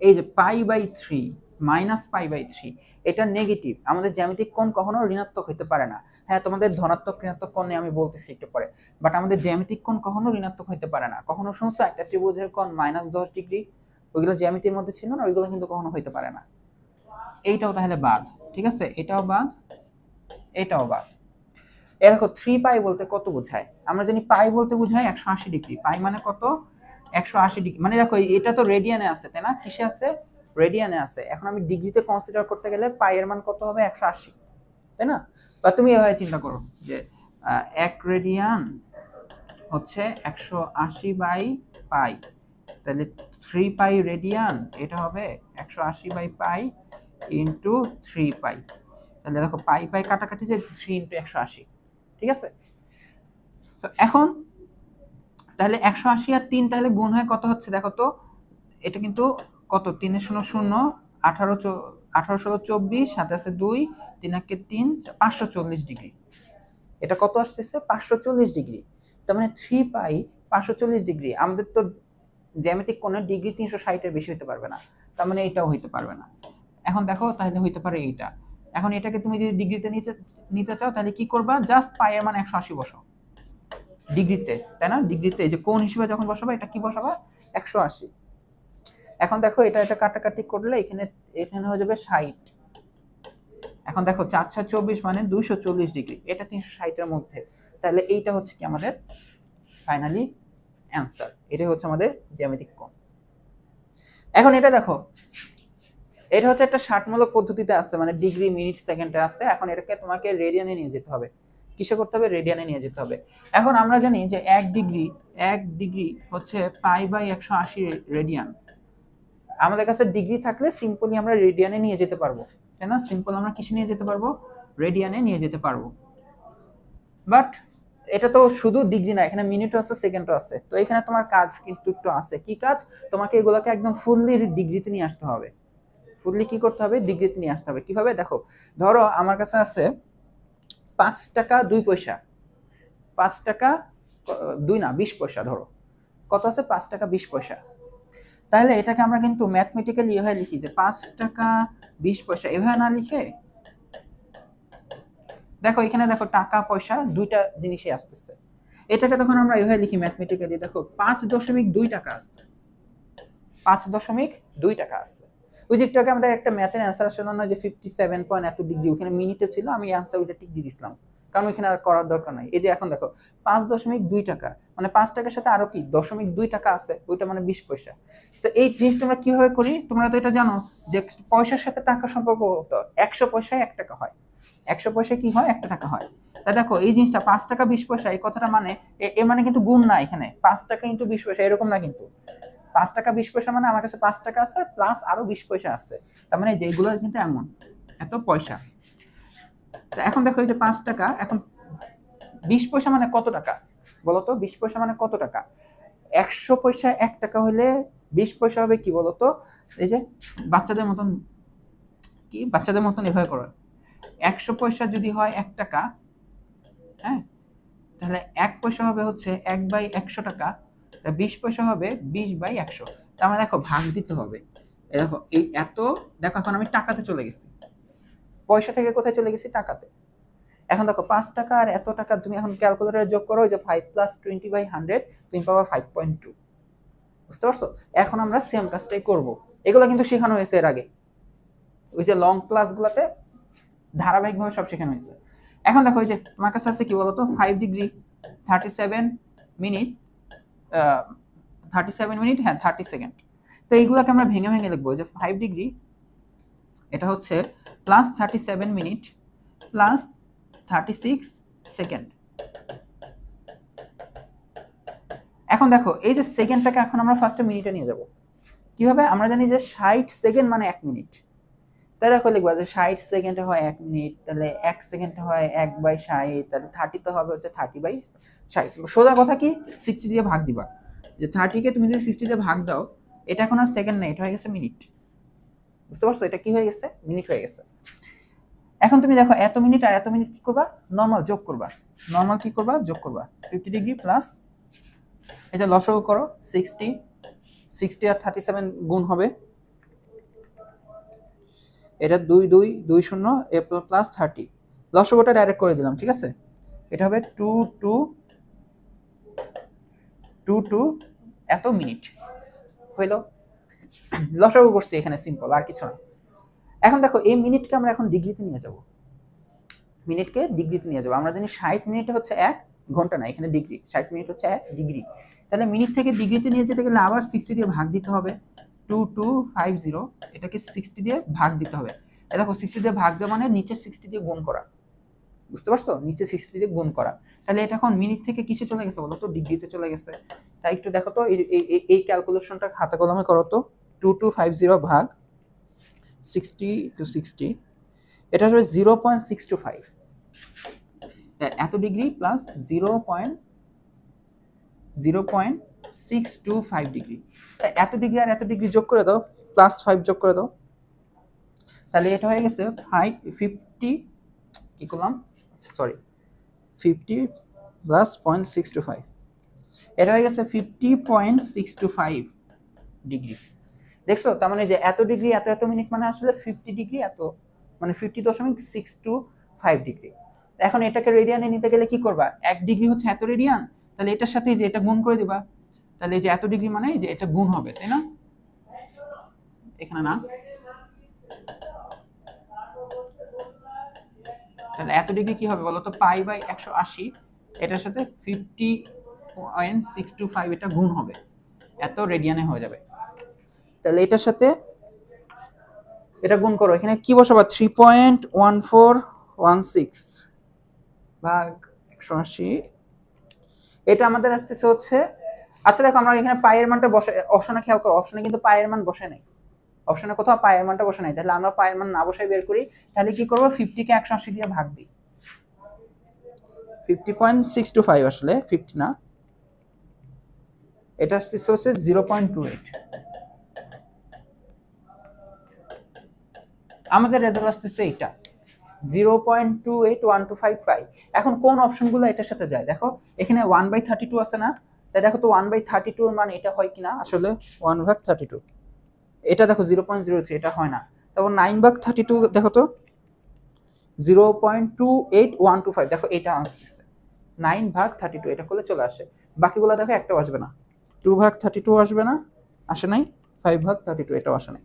এই যে π/3 -π/3 এটা নেগেটিভ, আমাদের জ্যামিতিক কোণ কখনো ঋণাত্মক হতে পারে না। হ্যাঁ, তোমাদের ধনাত্মক ঋণাত্মক কোণ নিয়ে আমি বলতেছি একটু পরে, বাট আমাদের জ্যামিতিক কোণ কখনো ঋণাত্মক হতে পারে না। কখনো শুনছো একটা ত্রিভুজের কোণ -10 ডিগ্রি, ওইগুলো জ্যামিতির মধ্যে ছিল না, ওইগুলো কিন্তু কখনো হইতে পারে না। এইটাও তাহলে বাদ, ঠিক আছে, এটাও বাদ, এটাও বাদ। এ দেখো 3π বলতে কত বোঝায়, আমরা জানি পাই বলতে বোঝায় 180 ডিগ্রি। পাই মানে কত, 180 ডিগ্রি। মানে দেখো এটা তো রেডিয়ানে আছে, তাই না, কিসে আছে, রেডিয়ানে আছে। এখন আমি ডিগ্রিতে কনসিডার করতে গেলে পাই এর মান কত হবে, 180, তাই না। বা তুমি এভাবে চিন্তা করো যে 1 রেডিয়ান হচ্ছে 180/পাই, তাহলে 3π রেডিয়ান এটা হবে 180/পাই ইন্টু 3π। তাহলে দেখো পাই পাই কাটাকাটি যে 3 ইন্টু 180, ঠিক আছে। তো এখন তাহলে 180 আর 3 তাহলে গুণ হয় কত হচ্ছে দেখো তো, এটা কিন্তু কত, 3 এর 0 0, 18 18 16 24, সাথে আছে 2, 3 একে 3, 540 ডিগ্রি। এটা কত আসতেছে, 540 ডিগ্রি। তার মানে 3π 540 ডিগ্রি। আমাদের তো জ্যামিতিক কোণের ডিগ্রি 360 এর বেশি হতে পারবে না, তার মানে এটাও হইতে পারবে না। এখন দেখো তাহলে হইতে পারে এইটা। এখন এটাকে তুমি যদি ডিগ্রিতে নিতে চাও তাহলে কি করবা, জাস্ট পাই এর মান 180 বসাও ডিগ্রিতে, তাই না, ডিগ্রিতে এই যে কোণ হিসেবে যখন বসাবা এটা কি বসাবা, 180। এখন দেখো এটা এটা কাটাকাটি করলে এখানে এখানে হয়ে যাবে 60। এখন দেখো 4 6 24 মানে 240 ডিগ্রি, এটা 360 এর মধ্যে। তাহলে এইটা হচ্ছে কি আমাদের ফাইনালি অ্যান্সার, এটা হচ্ছে আমাদের জ্যামিতিক কোণ। এখন এটা দেখো, এটা হচ্ছে একটা ষাটমূলক পদ্ধতিতে আসছে, মানে ডিগ্রি মিনিট সেকেন্ডে আসছে। এখন এটাকে তোমাকে রেডিয়ানে নিয়ে যেতে হবে, কিসে করতে হবে, রেডিয়ানে নিয়ে যেতে হবে। এখন আমরা জানি যে 1 ডিগ্রি হচ্ছে π/180 রেডিয়ান। আমাদের কাছে ডিগ্রি থাকলে সিম্পলি আমরা রেডিয়ানে নিয়ে যেতে পারবো, তাই না, সিম্পল আমরা কিসে নিয়ে যেতে পারবো, রেডিয়ানে নিয়ে যেতে পারবো। বাট এটা তো শুধু ডিগ্রি না, এখানে মিনিটও আছে, সেকেন্ডও আছে। তো এখানে তোমার কাজ কিন্তু একটু আছে, কি কাজ, তোমাকে এগুলোকে একদম ফুললি ডিগ্রিতে নিয়ে আসতে হবে। ফুললি কি করতে হবে, ডিগ্রিতে নিয়ে আসতে হবে। কিভাবে, দেখো ধরো আমার কাছে আছে 5 টাকা 2 পয়সা, 5 টাকা 2 না 20 পয়সা, ধরো কত আছে, 5 টাকা 20 পয়সা। তাহলে এটাকে আমরা কিন্তু ম্যাথমেটিক্যালি এভাবে লিখি যে 5 টাকা 20 পয়সা, এভাবে না লিখে দেখো এখানে দেখো টাকা পয়সা দুইটা জিনিসই আসতেছে। এটাকে তখন আমরা এভাবে লিখি ম্যাথমেটিক্যালি, দেখো 5.2 টাকা আসছে, 5.2 টাকা আসছে। ওই যে একটু আমাদের একটা ম্যাথের অ্যান্সার আসলে না যে 57 পয়েন্ট এত ডিগ্রি, ওখানে মিনিটে ছিল, আমি অ্যান্সার ওইটা টিক দিয়ে দিছিলাম, কারণ ওইখানে আর করার দরকার নাই। এই যে এখন দেখো 5.2 টাকা মানে 5 টাকার সাথে আরো কি 0.2 টাকা আছে, ওইটা মানে 20 পয়সা। তো এই জিনিসটা আমরা কিভাবে করি, তোমরা তো এটা জানো যে পয়সার সাথে টাকা সম্পর্ক কত, 100 পয়সায় 1 টাকা হয়, 100 পয়সায় কি হয়, 1 টাকা হয়। তা দেখো এই জিনিসটা 5 টাকা 20 পয়সা, এই কথাটা মানে এ মানে কিন্তু গুণ না, এখানে 5 টাকা ইন্টু 20 পয়সা এরকম না, কিন্তু 5 টাকা 20 পয়সা মানে আমার কাছে 5 টাকা আছে প্লাস আরো 20 পয়সা আছে, তার মানে যেগুলো কিন্তু এমন এত পয়সা। তো এখন দেখো এই যে 5 টাকা, এখন 20 পয়সা মানে কত টাকা বলতো, 20 পয়সা মানে কত টাকা, 100 পয়সা 1 টাকা হলে 20 পয়সা হবে কি বলতো, এই যে বাচ্চাদের মতন, কি বাচ্চাদের মতন এভাবে করো, 100 পয়সা যদি হয় 1 টাকা, হ্যাঁ, তাহলে 1 পয়সা হবে হচ্ছে 1/100 টাকা, 20 পয়সা হবে 20/100। তার মানে দেখো ভাগ দিতে হবে, দেখো এই এত, দেখো এখন আমি টাকাতে চলে গেছি, পয়সা থেকে কোথায় চলে গেছি, টাকাতে। এখন দেখো 5 টাকা আর এত টাকা তুমি এখন ক্যালকুলেটরে যোগ করো, যে 5 + 20/100 তুমি পাবা 5.2, বুঝতে পারছো। এখন আমরা সেম কাজটাই করব, এগুলো কিন্তু শেখানো হয়েছে এর আগে, ওই যে লং ক্লাসগুলোতে ধারাবাহিকভাবে সব শেখানো হয়েছে। এখন দেখো এই যে তোমার কাছে আছে কি বলতো, 5 ডিগ্রি 37 মিনিট 37 মিনিট, হ্যাঁ 30 সেকেন্ড। তো এইগুলোকে আমরা ভেঙে ভেঙে লিখবো, যে 5 ডিগ্রি এটা হচ্ছে +37 মিনিট +36 সেকেন্ড। এখন দেখো এই যে সেকেন্ডটাকে এখন আমরা ফার্স্টে মিনিটে নিয়ে যাব। কিভাবে? আমরা জানি যে 60 সেকেন্ড মানে 1 মিনিট। তাই দেখো লিখবা যে 60 সেকেন্ডে হয় 1 মিনিট, তাহলে 1 সেকেন্ডে হয় 1/60, তাহলে 30 তো হবে হচ্ছে 30/60। সোজা কথা কি 60 দিয়ে ভাগ দিবা, যে 30 কে তুমি যদি 60 দিয়ে ভাগ দাও, এটা এখন আর সেকেন্ড না, এটা হয়ে গেছে মিনিট। বুঝতে পারছো? এটা কি হয়ে গেছে? মিনিট হয়ে গেছে। এখন তুমি দেখো এত মিনিট আর এত মিনিট কি করবা? নরমাল যোগ করবা। নরমাল কি করবা? যোগ করবা। 50 ডিগ্রি প্লাস এই যে লসাগু করো 60 আর 37 গুণ হবে, এটা 2 2 2 0 এ প্লাস 30, লসাগুটা ডাইরেক্ট করে দিলাম, ঠিক আছে? এটা হবে 2 এত মিনিট হইল। লসাগু করছি এখানে, সিম্পল, আর কিছু না। এখন দেখো এই মিনিটকে আমরা এখন ডিগ্রিতে নিয়ে যাব। মিনিটকে ডিগ্রিতে নিয়ে যাব। আমরা জানি 60 মিনিট হচ্ছে 1 ঘন্টা, না এখানে ডিগ্রি, 60 মিনিট হচ্ছে 1 ডিগ্রি। তাহলে মিনিট থেকে ডিগ্রিতে নিয়ে যেতে গেলে আবার 60 দিয়ে ভাগ দিতে হবে। 2250 এটাকে 60 দিয়ে ভাগ দিতে হবে। এই দেখো 60 দিয়ে ভাগ দেওয়া মানে নিচে 60 দিয়ে গুণ করা। বুঝতে পারছো? নিচে 60 দিয়ে গুণ করা। তাহলে এটা এখন মিনিট থেকে কিসে চলে গেছে বলো তো? ডিগ্রিতে চলে গেছে। তাই একটু দেখো তো এই ক্যালকুলেশনটা খাতা কলমে করো তো। 2250 ভাগ 60 এটা হবে 0.625। এত ডিগ্রি প্লাস 0.625 ডিগ্রি। এত ডিগ্রি আর এত ডিগ্রি যোগ করে দাও, +5 যোগ করে দাও, তাহলে এটা হয়ে গেছে 50 কি করলাম, সরি 50 প্লাস 0.625, এটা হয়ে গেছে 50.625 ডিগ্রি। দেখছো? তার মানে যে এত ডিগ্রি এত এত মিনিট মানে আসলে 50 ডিগ্রি এত মানে 50.625 ডিগ্রি। এখন এটাকে রেডিয়ানে নিতে গেলে কি করবা? 1 ডিগ্রি হচ্ছে এত রেডিয়ান, তাহলে এটার সাথে যে এটা গুণ করে দিবা, তাহলে এই যে এত ডিগ্রি মানে যে এটা গুণ হবে, তাই না? এখানে না, তাহলে এত ডিগ্রি কি হবে বলো তো? π/180, এটার সাথে 50.625 এটা গুণ হবে, এত রেডিয়ানে হয়ে যাবে। তাহলে এটার সাথে এটা গুণ করো, এখানে কি বসাবা? 3.1416 ভাগ 180, এটা আমাদের আসতেছে হচ্ছে, আচ্ছা দেখো আমরা এখানে পায়ের মানটা বসে, অপশনে খেয়াল করো, অপশনে কিন্তু পায়ের মান বসে নাই, অপশনে কোথাও পায়ের মানটা বসে নাই। তাহলে আমরা পায়ের মান না বসাই বের করি, তাহলে কি করবো? 50 কে 180 দিয়ে ভাগ দিই। 50.625 আসলে 50 না, এটা আসতেছে হচ্ছে 0.28। আমাদের রেজাল্ট আসতেছে এটা 0.28125 পাই। এখন কোন অপশনগুলো এটার সাথে যায় দেখো, এখানে 1/32 আছে না? তাই দেখো তো 1/32 এর মান এটা হয় কিনা আসলে? 1/32 এটা দেখো 0.03, এটা হয় না। তারপর 9/32 দেখো তো 0.28125, দেখো এটা আসতেছে 9/32, এটা করলে চলে আসে। বাকিগুলো দেখো একটাও আসবে না, 2/32 আসবে না, আসে নাই, 5/32 এটাও আসে নাই।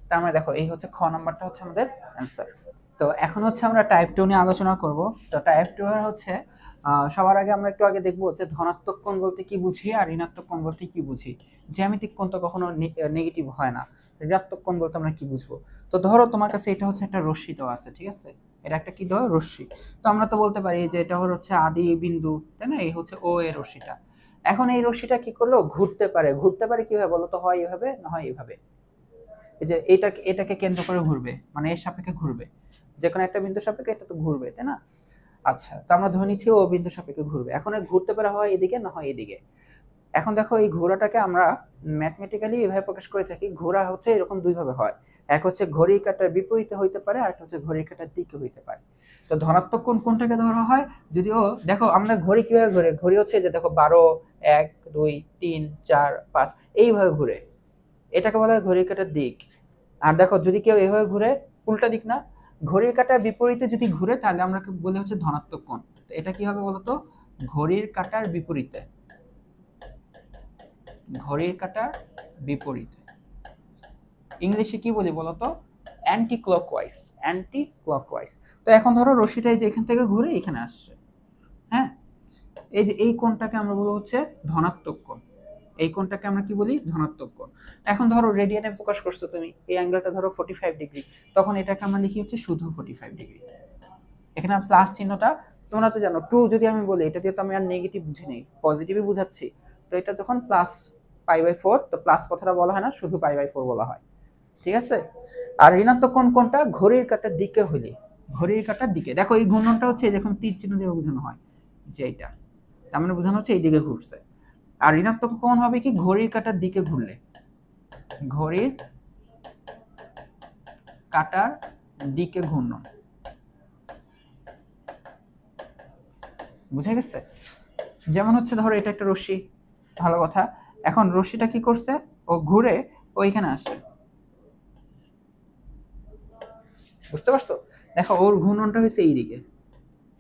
তার মানে দেখো এই হচ্ছে খ নাম্বারটা হচ্ছে আমাদের অ্যান্সার। তো এখন হচ্ছে আমরা টাইপ 2 নিয়ে আলোচনা করব। তো টাইপ 2 এর হচ্ছে সবার আগে আমরা একটু আগে দেখবো যে ধনাত্মক কোণ বলতে কি বুঝি আর ঋণাত্মক কোণ বলতে কি বুঝি। জ্যামিতিক কোণ তো কখনো নেগেটিভ হয় না, ঋণাত্মক কোণ বলতে আমরা কি বুঝবো? তো ধরো তোমার কাছে এটা হচ্ছে একটা রশ্মি দেওয়া আছে, ঠিক আছে? এটা একটা কি দেওয়া? রশ্মি। তো আমরা তো বলতে পারি যে এটা হচ্ছে আদি বিন্দু, তাই না? এই হচ্ছে ও এর রশ্মিটা। এখন এই রশ্মিটা কি করলো? ঘুরতে পারে। ঘুরতে পারে কিভাবে বলো তো? হয় এভাবে, না হয় এভাবে। এই যে এটাকে কেন্দ্র করে ঘুরবে, মানে এর সাপেক্ষে ঘুরবে, যে কোনো একটা বিন্দু সাপেক্ষে এটা তো ঘুরবে, তাই না? আচ্ছা, তো আমরা ধরে নিচ্ছি ও বিন্দু সাপেক্ষে ঘুরবে। এখন ঘুরতে পারে হয় এদিকে, না হয় এদিকে। এখন দেখো এই ঘোরাটাকে আমরা ম্যাথমেটিক্যালি এভাবে প্রকাশ করে থাকি, ঘোরা হচ্ছে এরকম দুই ভাবে হয়। এক হচ্ছে ঘড়ির কাঁটার বিপরীতে হইতে পারে, আর একটা হচ্ছে ঘড়ির কাঁটার দিকে হইতে পারে। তো ধনাত্মক কোণ কোনটাকে ধরা হয়? যদিও দেখো আমরা ঘড়ি কিভাবে ঘুরে, ঘড়ি হচ্ছে যে দেখো 12, 1, 2, 3, 4, 5 এইভাবে ঘুরে, এটাকে বলা হয় ঘড়ির কাঁটার দিক। আর দেখো যদি কেউ এভাবে ঘুরে, উল্টা দিক না, ঘড়ির কাঁটার বিপরীতে যদি ঘুরে তাহলে আমরা বলি হচ্ছে ধনাত্মক কোণ। তো এটা কি হবে বলতো? ঘড়ির কাঁটার বিপরীতে, ঘড়ির কাঁটার বিপরীতে ইংলিশে কি বলি বলতো? Anti clockwise, anti clockwise. তো এখন ধরো রশ্মিটা যে এখান থেকে ঘুরে এখানে আসছে, হ্যাঁ, এই যে এই কোণটাকে আমরা বলবো হচ্ছে ধনাত্মক কোণ। এই কোণটাকে আমরা কি বলি? ধনাত্মক কোণ। এখন ধরো রেডিয়ানে প্রকাশ করছো তুমি, এই অ্যাঙ্গেলটা ধরো 45 ডিগ্রি, তখন এটাকে আমরা লিখি হচ্ছে শুধু 45 ডিগ্রি। এখানে প্লাস চিহ্নটা তোমরা তো জানো, টু যদি আমি বলি এটা দিয়ে তো আমি আর নেগেটিভ বুঝি নেই, পজিটিভই বুঝাচ্ছি। তো এটা যখন প্লাস π/4, তো প্লাস কথাটা বলা হয় না, শুধু π/4 বলা হয়, ঠিক আছে? আর ঋণাত্মক কোণ কোনটা? ঘড়ির কাঁটার দিকে হইলে, ঘড়ির কাঁটার দিকে। দেখো এই ঘূর্ণনটা হচ্ছে যখন তীর চিহ্ন দিয়ে বোঝানো হয়, যে এইটা তার মানে বোঝানো হচ্ছে এই দিকে ঘুরছে। আর ঋণাত্মক কোণ হবে কি? ঘড়ির কাঁটার দিকে ঘুরলে, ঘড়ির কাঁটার দিকে ঘূর্ণন। বুঝে গেছে? যেমন হচ্ছে ধরো এটা একটা রশ্মি, ভালো কথা। এখন রশ্মিটা কি করছে? ও ঘুরে ওইখানে আসছে, বুঝতে পারছো? দেখো ওর ঘূর্ণনটা হয়েছে এইদিকে,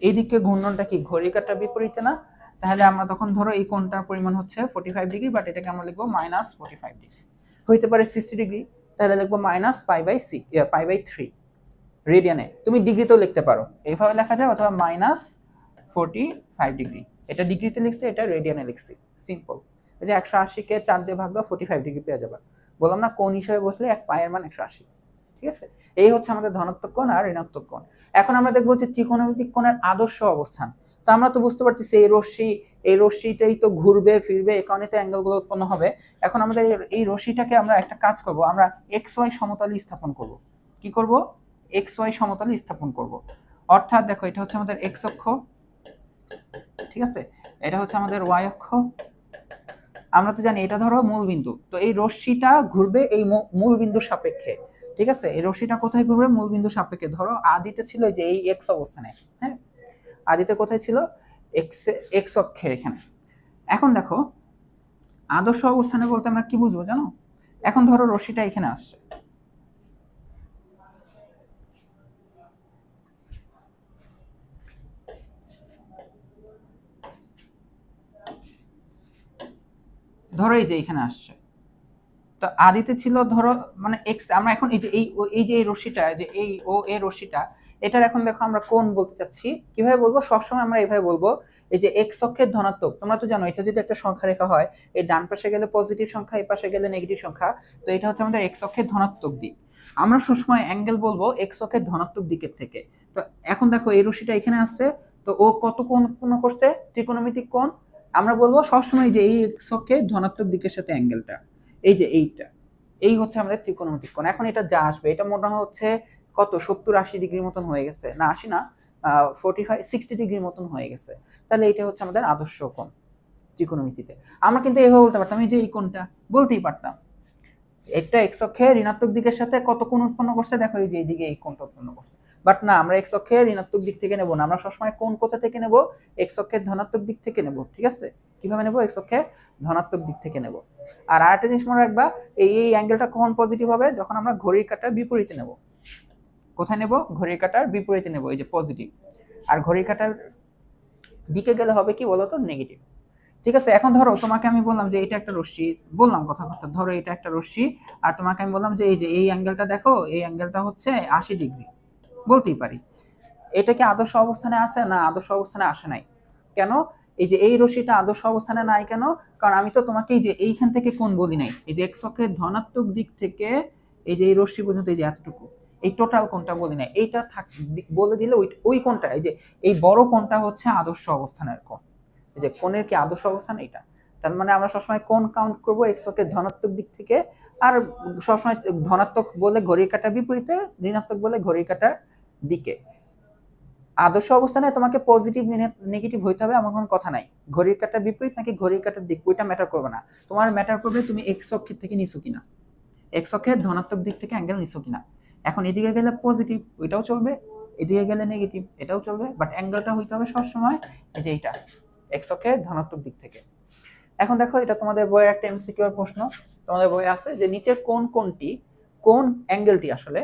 এইদিকে ঘূর্ণনটা কি ঘড়ির কাঁটার বিপরীতে না? তাহলে আমরা তখন ধরো এই কোণটার পরিমাণ হচ্ছে 45 ডিগ্রি, বাট এটাকে আমরা লিখবো -45 ডিগ্রি। হইতে পারে 60 ডিগ্রি, তাহলে লিখবো -π/3 রেডিয়ানে। তুমি ডিগ্রিতেও লিখতে পারো, এইভাবে লেখা যায়, অথবা -45 ডিগ্রি। এটা ডিগ্রিতে লিখছি, এটা রেডিয়ানে লিখছি, সিম্পল। এই যে 180-কে 4 দিয়ে ভাগ দাও, 45 ডিগ্রি পেয়ে যাবে। বললাম না কোণ হিসেবে বসলে এক পায়ের মান 180, ঠিক আছে? এই হচ্ছে আমাদের ধনাত্মক কোণ আর ঋণাত্মক কোণ। এখন আমরা দেখবো যে ত্রিকোণমিতিক কোণের আদর্শ অবস্থান। তো আমরা তো বুঝতে পারতেছি এই রশ্মিটাই তো ঘুরবে ফিরবে, এই কারণে তো অ্যাঙ্গেলগুলো উৎপন্ন হবে। এখন আমাদের এই রশ্মিটাকে আমরা একটা কাজ করব, আমরা XY সমতলে স্থাপন করব। কি করব? XY সমতলে স্থাপন করব। অর্থাৎ দেখো এটা হচ্ছে আমাদের X অক্ষ, ঠিক আছে? এটা হচ্ছে আমাদের Y অক্ষ। আমরা তো জানি এটা ধরো মূল বিন্দু, তো এই রশ্মিটা ঘুরবে এই মূল বিন্দুর সাপেক্ষে, ঠিক আছে? এই রশ্মিটা কোথায় ঘুরবে? মূল বিন্দুর সাপেক্ষে। ধরো আদিতে ছিল যে এই X অবস্থানে, হ্যাঁ, আদিতে কোথায় ছিল? X অক্ষের এখানে। এখন দেখো আদর্শ অবস্থানে বলতে আমরা কি বুঝবো জানো? এখন ধরো রশ্মিটা এখানে আসছে, ধরো এই যে এখানে আসছে, তো আদিতে ছিল ধরো মানে এক্স। আমরা এখন এই যে এই রশ্মিটা, যে এই রশ্মিটা, এটার এখন দেখো আমরা কোণ বলতে চাচ্ছি। কিভাবে বলবো? সবসময় আমরা এইভাবে বলবো, এই যে এক্স অক্ষের ধনাত্মক। তোমরা তো জানো এটা যদি একটা সংখ্যা রেখা হয়, এই ডান পাশে গেলে পজিটিভ সংখ্যা, এই পাশে গেলে নেগেটিভ সংখ্যা, তো এটা হচ্ছে আমাদের এক্স অক্ষের ধনাত্মক দিক। আমরা সবসময় অ্যাঙ্গেল বলবো এক্স অক্ষের ধনাত্মক দিকের থেকে। তো এখন দেখো এই রশ্মিটা এখানে আসছে, তো ও কত কোণ উৎপন্ন করছে? ত্রিকোণমিতিক কোণ। আমরা বলবো সবসময় যে এই এক্স অক্ষের ধনাত্মক দিকের সাথে অ্যাঙ্গেলটা, এই যে এইটা, এই হচ্ছে আমাদের ত্রিকোণমিতিক কোণ। এখন এটা যা আসবে, এটা মনে হচ্ছে কত 70-80 ডিগ্রির মতন হয়ে গেছে, না 80 না, 45-60 ডিগ্রির মতন হয়ে গেছে। তাহলে এটা হচ্ছে আমাদের আদর্শ কোণ ত্রিকোণমিতিতে। আমরা কিন্তু এইভাবে বলতে পারতাম, এই যে এই কোণটা বলতেই পারতাম, একটা এক্স অক্ষে ঋণাত্মক দিকের সাথে কত কোণ উৎপন্ন করছে, দেখো এই যে এইদিকে এই কোণটা উৎপন্ন করছে। বাট না, আমরা এক্স অক্ষে ঋণাত্মক দিক থেকে নেব না, আমরা সবসময় কোণ কোথা থেকে নেব? এক্স অক্ষের ধনাত্মক দিক থেকে নেব, ঠিক আছে? কিভাবে নেব? এক্স অক্ষের ধনাত্মক দিক থেকে নেব। আর আরেকটা জিনিস মনে রাখবা, এই অ্যাঙ্গেলটা কখন পজিটিভ হবে? যখন আমরা ঘড়ির কাঁটার বিপরীতে নেব। কোথায় নেব? ঘড়ির কাঁটার বিপরীতে নেব, এই যে পজিটিভ। আর ঘড়ির কাঁটার দিকে গেলে হবে কি বলতো? নেগেটিভ, ঠিক আছে? এখন ধরো তোমাকে আমি বললাম যে এটা একটা রশ্মি, বললাম কথা, ধরো এটা একটা রশ্মি, আর তোমাকে আমি বললাম যে এই যে এই অ্যাঙ্গেলটা দেখো, এই অ্যাঙ্গেলটা হচ্ছে 80 ডিগ্রি, বলতেই পারি। এটা কি আদর্শ অবস্থানে আছে? না, আদর্শ অবস্থানে আসে নাই। কেন? এই যে এই রশ্মিটা আদর্শ অবস্থানে নাই কেন? কারণ আমি তো তোমাকে এই যে এইখান থেকে কোণ বলি নাই, এই যে এক্স অক্ষের ধনাত্মক দিক থেকে এই যে এই রশ্মি পর্যন্ত এই যে এতটুকু, এই টোটাল কোণটা বলি নাই। এইটা বলে দিলে ওই কোণটা, এই যে এই বড় কোণটা হচ্ছে আদর্শ অবস্থানের কোণ। এই যে কোণের কি আদর্শ অবস্থান এইটা। তার মানে আমরা সবসময় কোণ কাউন্ট করবো এক্স অক্ষের ধনাত্মক দিক থেকে, আর সবসময় ধনাত্মক বলে ঘড়ির কাঁটার বিপরীতে, ঋণাত্মক বলে ঘড়ির কাঁটার দিকে। আদর্শ অবস্থানে তোমাকে পজিটিভ নেগেটিভ হইতে হবে এমন কোনো কথা নাই। ঘড়ির কাঁটার বিপরীত নাকি ঘড়ির কাঁটার দিক, ওইটা ম্যাটার করবে না। তোমার ম্যাটার করবে তুমি এক্স অক্ষের থেকে নিছো কিনা, এক্স অক্ষের ধনাত্মক দিক থেকে অ্যাঙ্গেল নিছো কিনা। এখন এদিকে গেলে পজিটিভ, ওইটাও চলবে, এদিকে গেলে নেগেটিভ, এটাও চলবে, বাট অ্যাঙ্গেলটা হইতে হবে সবসময় এই যে এইটা এক্স অক্ষের ধনাত্মক দিক থেকে। এখন দেখো এটা তোমাদের বইয়ের একটা এমসিকিউ এর প্রশ্ন। তোমাদের বইয়ে আছে যে নিচের কোন অ্যাঙ্গেলটি আসলে,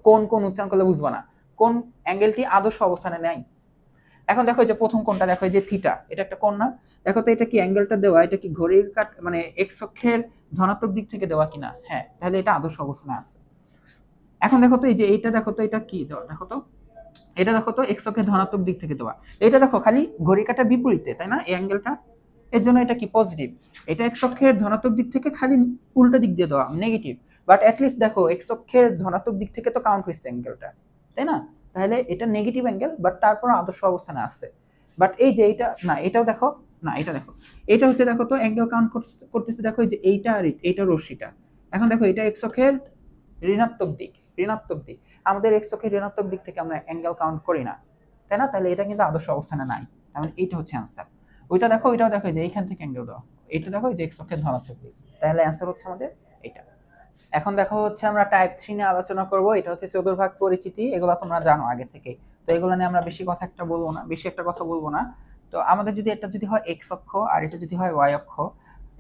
কোন উচ্চারণ করলে বুঝবা না, কোন অ্যাঙ্গেলটি আদর্শ অবস্থানে নেই। এখন দেখো যে প্রথম কোণটা দেখো, যে থিটা, এটা একটা কোণ না? দেখো তো এটা কি অ্যাঙ্গেলটা দেওয়া, এটা কি ঘড়ির কাঁটা মানে এক্স অক্ষের ধনাত্মক দিক থেকে দেওয়া কিনা? হ্যাঁ, তাহলে এটা আদর্শ অবস্থানে আছে। এখন দেখো তো এই যে এইটা, দেখো তো এটা কি দেওয়া, দেখো তো এটা, দেখো তো এক্স অক্ষের ধনাত্মক দিক থেকে দেওয়া। এটা দেখো খালি ঘড়ির কাঁটার বিপরীতে, তাই না? এই অ্যাঙ্গেলটা এর জন্য এটা কি পজিটিভ, এটা এক্স অক্ষের ধনাত্মক দিক থেকে খালি উল্টো দিক দিয়ে দেওয়া নেগেটিভ, বাট অ্যাটলিস্ট দেখো এক্স অক্ষের ধনাত্মক দিক থেকে তো কাউন্ট হয়েছে অ্যাঙ্গেলটা, তাই না? তাহলে এটা নেগেটিভ অ্যাঙ্গেল, বাট তারপর আদর্শ অবস্থানে আসছে। বাট এই যে এইটা না, এটাও দেখো না, এটা দেখো, এটা হচ্ছে দেখো তো অ্যাঙ্গেল কাউন্ট করতেছে, দেখো এই যে এইটা আর এইটা রশ্মিটা। এখন দেখো এটা এক্স অক্ষের ঋণাত্মক দিক, ঋণাত্মক দিক, আমাদের এক্স অক্ষের ঋণাত্মক দিক থেকে আমরা অ্যাঙ্গেল কাউন্ট করি না, তাই না? তাহলে এটা কিন্তু আদর্শ অবস্থানে নাই, তাহলে এইটা হচ্ছে অ্যান্সার। ওইটা দেখো, ওইটাও দেখো যে এইখান থেকে অ্যাঙ্গেল দাও, এটা দেখো যে এক্স অক্ষের ধনাত্মক দিক, তাহলে অ্যান্সার হচ্ছে আমাদের এটা। এখন দেখো হচ্ছে আমরা টাইপ 3 নিয়ে আলোচনা করব। এটা হচ্ছে চতুর্ভাগ পরিচিতি, এগুলো তোমরা জানো আগে থেকে, তো এগুলো নিয়ে আমরা বেশি কথা বলবো না। তো আমাদের যদি এটা যদি হয় এক্স অক্ষ আর এটা যদি হয় ওয়াই অক্ষ,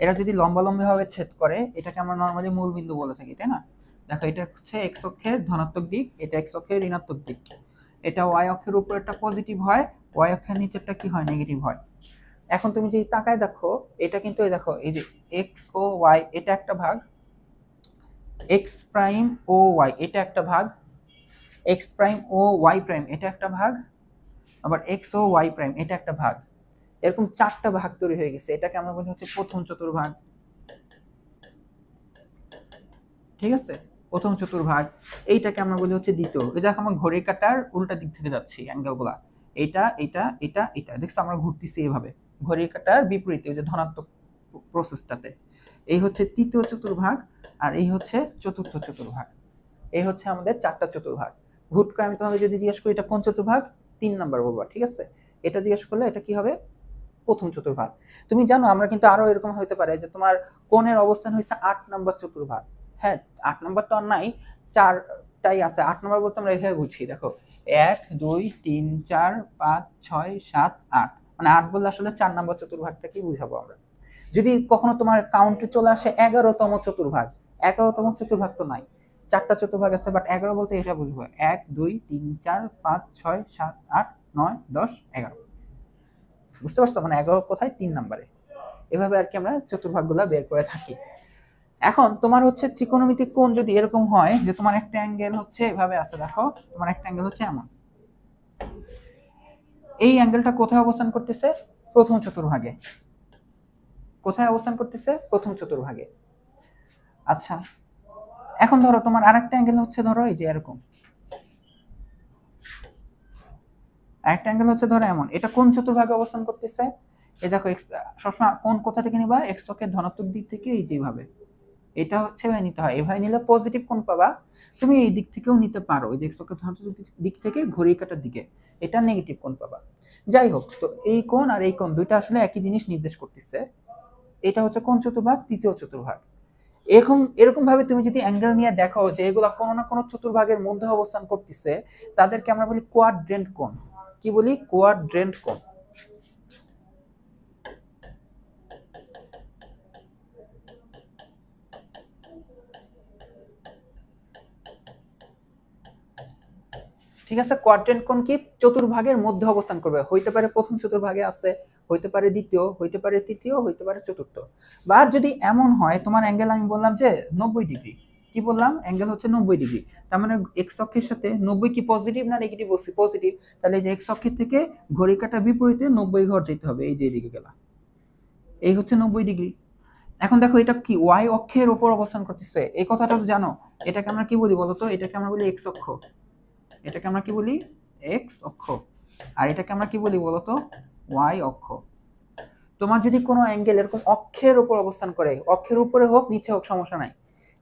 এরা যদি লম্বালম্বি ভাবে ছেদ করে, এটাকে আমরা নরমালি মূল বিন্দু বলে থাকি, তাই না? দেখো এটা হচ্ছে এক্স অক্ষের ধনাত্মক দিক, এটা এক্স অক্ষের ঋণাত্মক দিক, এটা ওয়াই অক্ষের উপরেরটা পজিটিভ হয়, ওয়াই অক্ষের নিচেরটা কি হয়, নেগেটিভ হয়। এখন তুমি যদি তাকায় দেখো, এটা কিন্তু এই দেখো এই যে এক্স ও ওয়াই এটা একটা ভাগ, এক্স প্রাইম ও ওয়াই এটা একটা ভাগ, এক্স প্রাইম ও ওয়াই প্রাইম এটা একটা ভাগ, আবার এক্স ও ওয়াই প্রাইম এটা একটা ভাগ, এরকম চারটা ভাগ তৈরি হয়ে গেছে। এটাকে আমরা বলি হচ্ছে প্রথম চতুর্ভাগ, ঠিক আছে? প্রথম চতুর্ভাগ। এইটাকে আমরা বলি হচ্ছে দ্বিতীয়। এই দেখো আমরা ঘড়ির কাঁটার উল্টা দিক থেকে যাচ্ছি অ্যাঙ্গেলগুলা, এটা এটা এটা এটা দেখছো আমরা ঘুরতেছি এইভাবে ঘড়ির কাঁটার বিপরীতে, ওই যে ধনাত্মক প্রসেসটাতে। এই হচ্ছে তৃতীয় চতুর্ভাগ, আর এই হচ্ছে চতুর্থ চতুর্ভাগ। এই হচ্ছে আমাদের চারটা চতুর্ভাগ। হুট করে আমি তোমাকে যদি জিজ্ঞেস করি এটা কোন চতুর্ভাগ, 3 নাম্বার বলবা, ঠিক আছে? এটা জিজ্ঞেস করলে এটা কি হবে, প্রথম চতুর্ভাগ। তুমি জানো আমরা কিন্তু আরো এরকম হতে পারে যে তোমার কোণের অবস্থান হয়েছে 8 নাম্বার চতুর্ভাগ। হ্যাঁ, 8 নাম্বার তো আর নাই, 4টাই আছে। 8 নাম্বার বলতে আমরা এভাবে বুঝি, দেখো 1 2 3 4 5 6 7 8, মানে 8 বললে আসলে 4 নাম্বার চতুর্ভাগটা কি বুঝাবো আমরা। যদি কখনো তোমার কাউন্টে চলে আসে 11তম চতুর্ভাগ, 11তম চতুর্ভাগ তো নাই, 4টা চতুর্ভাগ আছে, বাট 11 বলতে এটা বুঝবো 1 2 3 4 5 6 7 8 9 10 11, বুঝতে পারছো? মানে 11 কোথায়, 3 নম্বরে। এভাবে আর কি আমরা চতুর্ভাগগুলো বের করে থাকি। এখন তোমার হচ্ছে ত্রিকোণমিতিক কোণ যদি এরকম হয় যে তোমার একটা অ্যাঙ্গেল হচ্ছে এভাবে আছে, দেখো তোমার একটা অ্যাঙ্গেল হচ্ছে এমন, এই অ্যাঙ্গেলটা কোথায় অবস্থান করতেছে, প্রথম চতুর্ভাগে। কোথায় অবস্থান করতেছে, প্রথম চতুর্ভাগে। আচ্ছা, এখন ধরো তোমার আরেকটা অ্যাঙ্গেল হচ্ছে, ধরো এই যে এরকম আরেকটা অ্যাঙ্গেল হচ্ছে ধরো এমন, এটা কোন চতুর্ভাগে অবস্থান করতেছে, এই দেখো সবসময় কোন কোথা থেকে নিবা, এক্স অক্ষের ধনাত্মক দিক থেকে, এই যেভাবে এটা হচ্ছে ভাই নিতে হয়, এভাবে নিলে পজিটিভ কোণ পাবা। তুমি এই দিক থেকেও নিতে পারো, এই যে এক্স অক্ষের ধনাত্মক দিক থেকে ঘড়ির কাঁটার দিকে, এটা নেগেটিভ কোণ পাবা। যাই হোক, তো এই কোণ আর এই কোণ দুইটা আসলে একই জিনিস নির্দেশ করতেছে। এটা হচ্ছে কোন চতুর্ভাগ, তৃতীয় চতুর্ভাগ। এরকম এরকম ভাবে তুমি যদি অ্যাঙ্গেল নিয়ে দেখো যে এগুলা কোনো না কোনো চতুর্ভাগের মধ্যে অবস্থান করতেছে, তাদেরকে আমরা বলি কোয়াড্রেন্ট কোণ। কি বলি, কোয়াড্রেন্ট কোণ। ঠিক আছে, কোয়াড্রেন্ট কোণ কি, চতুর্ভাগের মধ্যে অবস্থান করবে, হইতে পারে প্রথম চতুর্ভাগে আছে, হইতে পারে দ্বিতীয়, হইতে পারে তৃতীয়, হইতে পারে চতুর্থ। বা যদি এমন হয় তোমার অ্যাঙ্গেল, আমি বললাম যে 90 ডিগ্রি, কি বললাম, অ্যাঙ্গেল হচ্ছে 90 ডিগ্রি, তার মানে এক্স অক্ষের সাথে 90 কি পজিটিভ না নেগেটিভ, বলছি পজিটিভ, তাহলে যে এক্স অক্ষের থেকে ঘড়ির কাঁটার বিপরীতে 90 ঘর যেতে হবে, এই যে এদিকে গেলা, এই হচ্ছে 90 ডিগ্রি। এখন দেখো এটা কি ওয়াই অক্ষের উপর অবস্থান করতেছে, এই কথাটা তো জানো। এটাকে আমরা কি বলি বলতো, এটাকে আমরা বলি এক্স অক্ষ, এটাকে আমরা কি বলি, এক্স অক্ষ। আর এটাকে আমরা কি বলি বলতো, ওয়াই অক্ষ। তোমার যদি কোনো অ্যাঙ্গেল এরকম অক্ষের উপর অবস্থান করে, অক্ষের উপরে হোক নিচে হোক সমস্যা নাই,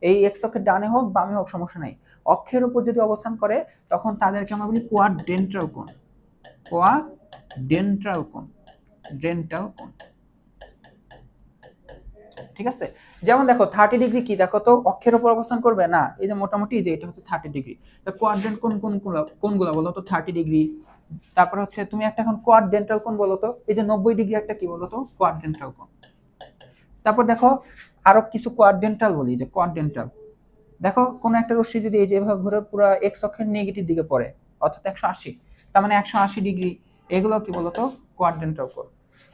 এই এক্স অক্ষের ডানে হোক বামে হোক সমস্যা নাই, অক্ষের উপর যদি অবস্থান করে তখন তাদেরকে আমরা বলি কোয়াড্রেন্টাল কোণ, কোয়াড্রেন্টাল কোণ, ডেন্টাল কোণ। ঠিক আছে, যেমন দেখো 30 ডিগ্রি কি, দেখো তো অক্ষের উপর অবস্থান করবে না, এই যে মোটামুটি যে এটা হচ্ছে 30 ডিগ্রি। তো কোয়াড্রেন্ট কোনগুলো বলো তো, 30 ডিগ্রি। তারপর হচ্ছে তুমি একটা এখন কোয়াড্রেন্টাল কোণ বলো তো, এই যে 90 ডিগ্রি একটা কি বলো তো, কোয়াড্রেন্টাল কোণ। তারপর দেখো আরো কিছু কোয়াড্রেন্টাল বলি, যে কোয়াড্রেন্টাল, দেখো কোন একটা রশ্মি যদি এই যে এভাবে ঘুরে পুরো এক্স অক্ষের নেগেটিভ দিকে পড়ে, অর্থাৎ 180, তার মানে 180 ডিগ্রি, এগুলো কি বলতো, কোয়াড্রেন্টাল কোণ।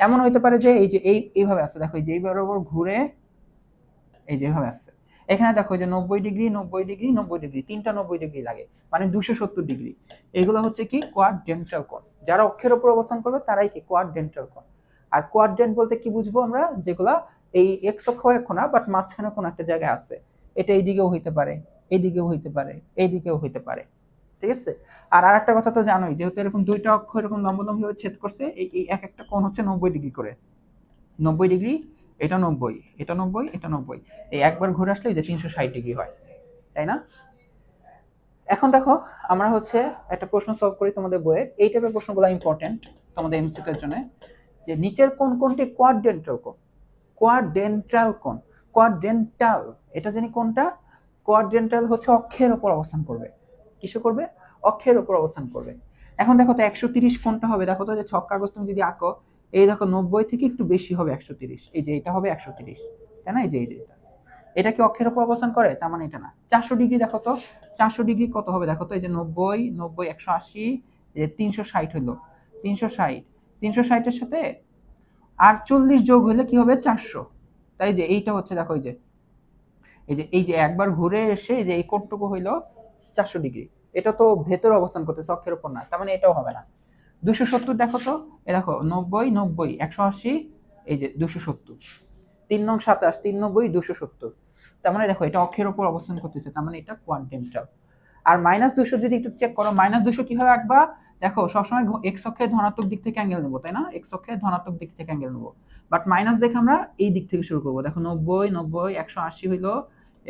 এমন হইতে পারে যে এই যে এইভাবে আছে, দেখো এই যে এইভাবে ঘুরে এই যেভাবে আসছে, এখানে দেখো যে 90 ডিগ্রি 90 ডিগ্রি 90 ডিগ্রি, তিনটা 90 ডিগ্রি লাগে, মানে 270 ডিগ্রি। এগুলো হচ্ছে কি কোয়াড্রেন্টাল কোণ, যারা অক্ষের উপর অবস্থান করবে তারাই কি কোয়াড্রেন্টাল কোণ। আর কোয়াড্রেন্ট বলতে কি বুঝবো আমরা, যেগুলা এই এক্স অক্ষ এক না, বাট মাঝখানে কোনো একটা জায়গায় আছে, এটা এইদিকেও হইতে পারে, এইদিকেও হইতে পারে, এইদিকেও হইতে পারে, ঠিক আছে। আর আরেকটা কথা তো জানোই, যেহেতু এরকম দুইটা অক্ষ এরকম লম্বালম্বি ভাবে ছেদ করছে, এই এক একটা কোণ হচ্ছে 90 ডিগ্রি করে, 90 ডিগ্রি, এটা 90, এটা 90, এটা 90, এই একবার ঘুরে আসলে যে 360 ডিগ্রি হয়, তাই না? এখন দেখো আমরা হচ্ছে একটা প্রশ্ন সলভ করি তোমাদের বইয়ে, এই টাইপের প্রশ্নগুলো ইম্পর্টেন্ট তোমাদের এমসিকিউ এর জন্য, যে নিচের কোন কোনটি কোয়াড্রেন্টাল কোণ, কোয়াড্রেন্টাল কোণ, কোয়াড্রেন্টাল, এটা জানি কোনটা, কোয়াড্রেন্টাল হচ্ছে অক্ষের উপর অবস্থান করবে, কিসে করবে, অক্ষের উপর অবস্থান করবে। এখন দেখো তো 130 কোনটা হবে, দেখো তো যে ছক কাগজ তুমি যদি আঁকো, এই দেখো 90 থেকে একটু বেশি হবে 130, এই যে এটা হবে 130, তাই না? এই যে এটা কি অক্ষের উপর অবস্থান করে, তার মানে এটা না। 400 ডিগ্রি দেখো তো, 400 ডিগ্রি কত হবে দেখো তো, এই যে 90, 90, 180, এই যে 360 হইলো, 360, 360 এর সাথে আর 40 যোগ হইলে কি হবে, 400। তাই যে এইটা হচ্ছে দেখো, এই যে একবার ঘুরে এসে এই যে এই কোণটুকু হইলো 400 ডিগ্রি, এটা তো ভেতরে অবস্থান করতেছে, অক্ষের উপর না, তার মানে এটাও হবে না। 270 দেখো তো, এ দেখো 90, 90, 180, এই যে 270, 3 নং 27, 3 90, 270, তার মানে দেখো এটা অক্ষের উপর অবস্থান করতেছে, তার মানে এটা কোয়াড্রেন্টাল। আর -200 যদি একটু চেক করো, -200 কিভাবে আঁকবা, দেখো সবসময় এক্স অক্ষের ধনাত্মক দিক থেকে অ্যাঙ্গেল নেবো, তাই না? এক্স অক্ষের ধনাত্মক দিক থেকে অ্যাঙ্গেল নেবো, বাট মাইনাস দেখে আমরা এই দিক থেকে শুরু করবো। দেখো 90, 90, 180 হইলো,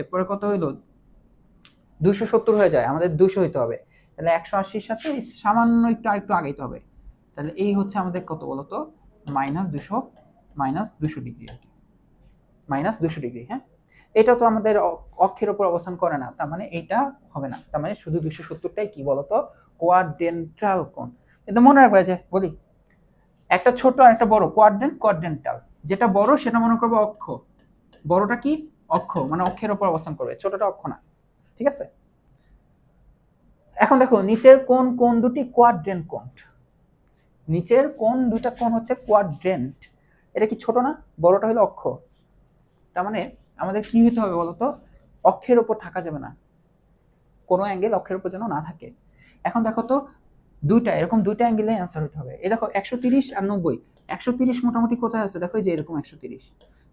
এরপরে কত হইলো, 270 হয়ে যায়, আমাদের 200 হইতে হবে, তাহলে 180-র সাথে সামান্য একটু আরেকটু আগাইতে হবে, তাহলে এই হচ্ছে আমাদের কত বলতো, -200, -200 ডিগ্রি আর কি, -200 ডিগ্রি। হ্যাঁ, এটা তো আমাদের অক্ষের উপর অবস্থান করে না, তার মানে এটা হবে না, তার মানে শুধু 270টাই কি বলতো, কোয়াড্রেন্টাল কোণ। কিন্তু মনে রাখবে, যে বলি একটা ছোট আর একটা বড়, কোয়াড্রেন্টাল, যেটা বড় সেটা মনে করবো অক্ষ, বড়টা কি অক্ষ, মানে অক্ষের উপর অবস্থান করবে, ছোটটা অক্ষ না, ঠিক আছে। এখন দেখো নিচের কোন দুটি কোয়াড্রেন্ট কোণ, নিচের কোন দুইটা কোণ হচ্ছে কোয়াড্রেন্ট, এটা কি ছোট না, বড়টা হলো অক্ষ, তার মানে আমাদের কি হইতে হবে বলতো, অক্ষের উপর থাকা যাবে না, কোনো অ্যাঙ্গেল অক্ষের উপর যেন না থাকে। এখন দেখো তো এরকম দুইটা অ্যাঙ্গেলে অ্যান্সার হতে হবে। এই দেখো 130 আর 90, 130 মোটামুটি কোথায় আছে দেখো, এই যে এরকম 130,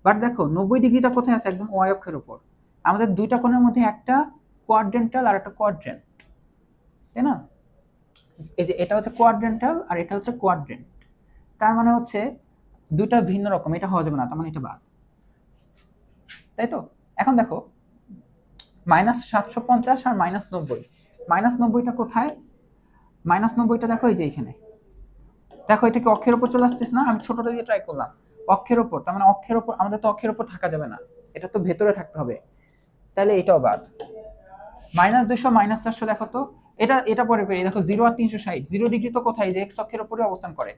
বাট দেখো 90 ডিগ্রিটা কোথায় আছে, একদম ওয়াই অক্ষের উপর। আমাদের দুইটা কোণের মধ্যে একটা কোয়াড্রেন্টাল আর একটা কোয়াড্রেন্ট, তাই না? এই যে এটা হচ্ছে কোয়াড্রেন্টাল আর এটা হচ্ছে কোয়াড্রেন্ট, তার মানে হচ্ছে দুইটা ভিন্ন রকম, এটা হওয়া যাবে না, তার মানে এটা বাদ, তাই তো। এখন দেখো -750 আর -90, -90টা কোথায়, -90টা দেখো এই যে এখানে, দেখো এটা কি অক্ষের উপর চলে আসতেছে না, আমি ছোটটা দিয়ে ট্রাই করলাম, অক্ষের উপর, তার মানে অক্ষের উপর, আমাদের তো অক্ষের উপর থাকা যাবে না, এটা তো ভেতরে থাকতে হবে, তাহলে এটাও বাদ। -200, -400 দেখো তো, এটা পরে পেয়ে দেখো 0 আর 360, 0 ডিগ্রি তো কোথায়, যে এক্স অক্ষের উপরে অবস্থান করে,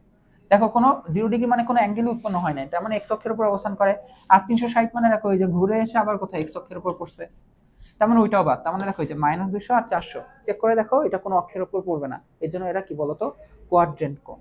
দেখো কোনো 0 ডিগ্রি মানে কোনো অ্যাঙ্গেল উৎপন্ন হয় না, তার মানে এক্স অক্ষের উপর অবস্থান করে। আর 360 মানে দেখো এই যে ঘুরে এসে আবার কোথায়, এক্স অক্ষের উপর পড়ছে, তার মানে ওইটাও বাদ, তার মানে দেখো এই যে -200 আর 400 চেক করে দেখো, এটা কোনো অক্ষের উপর পড়বে না, এই জন্য এরা কি বলতো, কোয়াড্রেন্ট কোণ।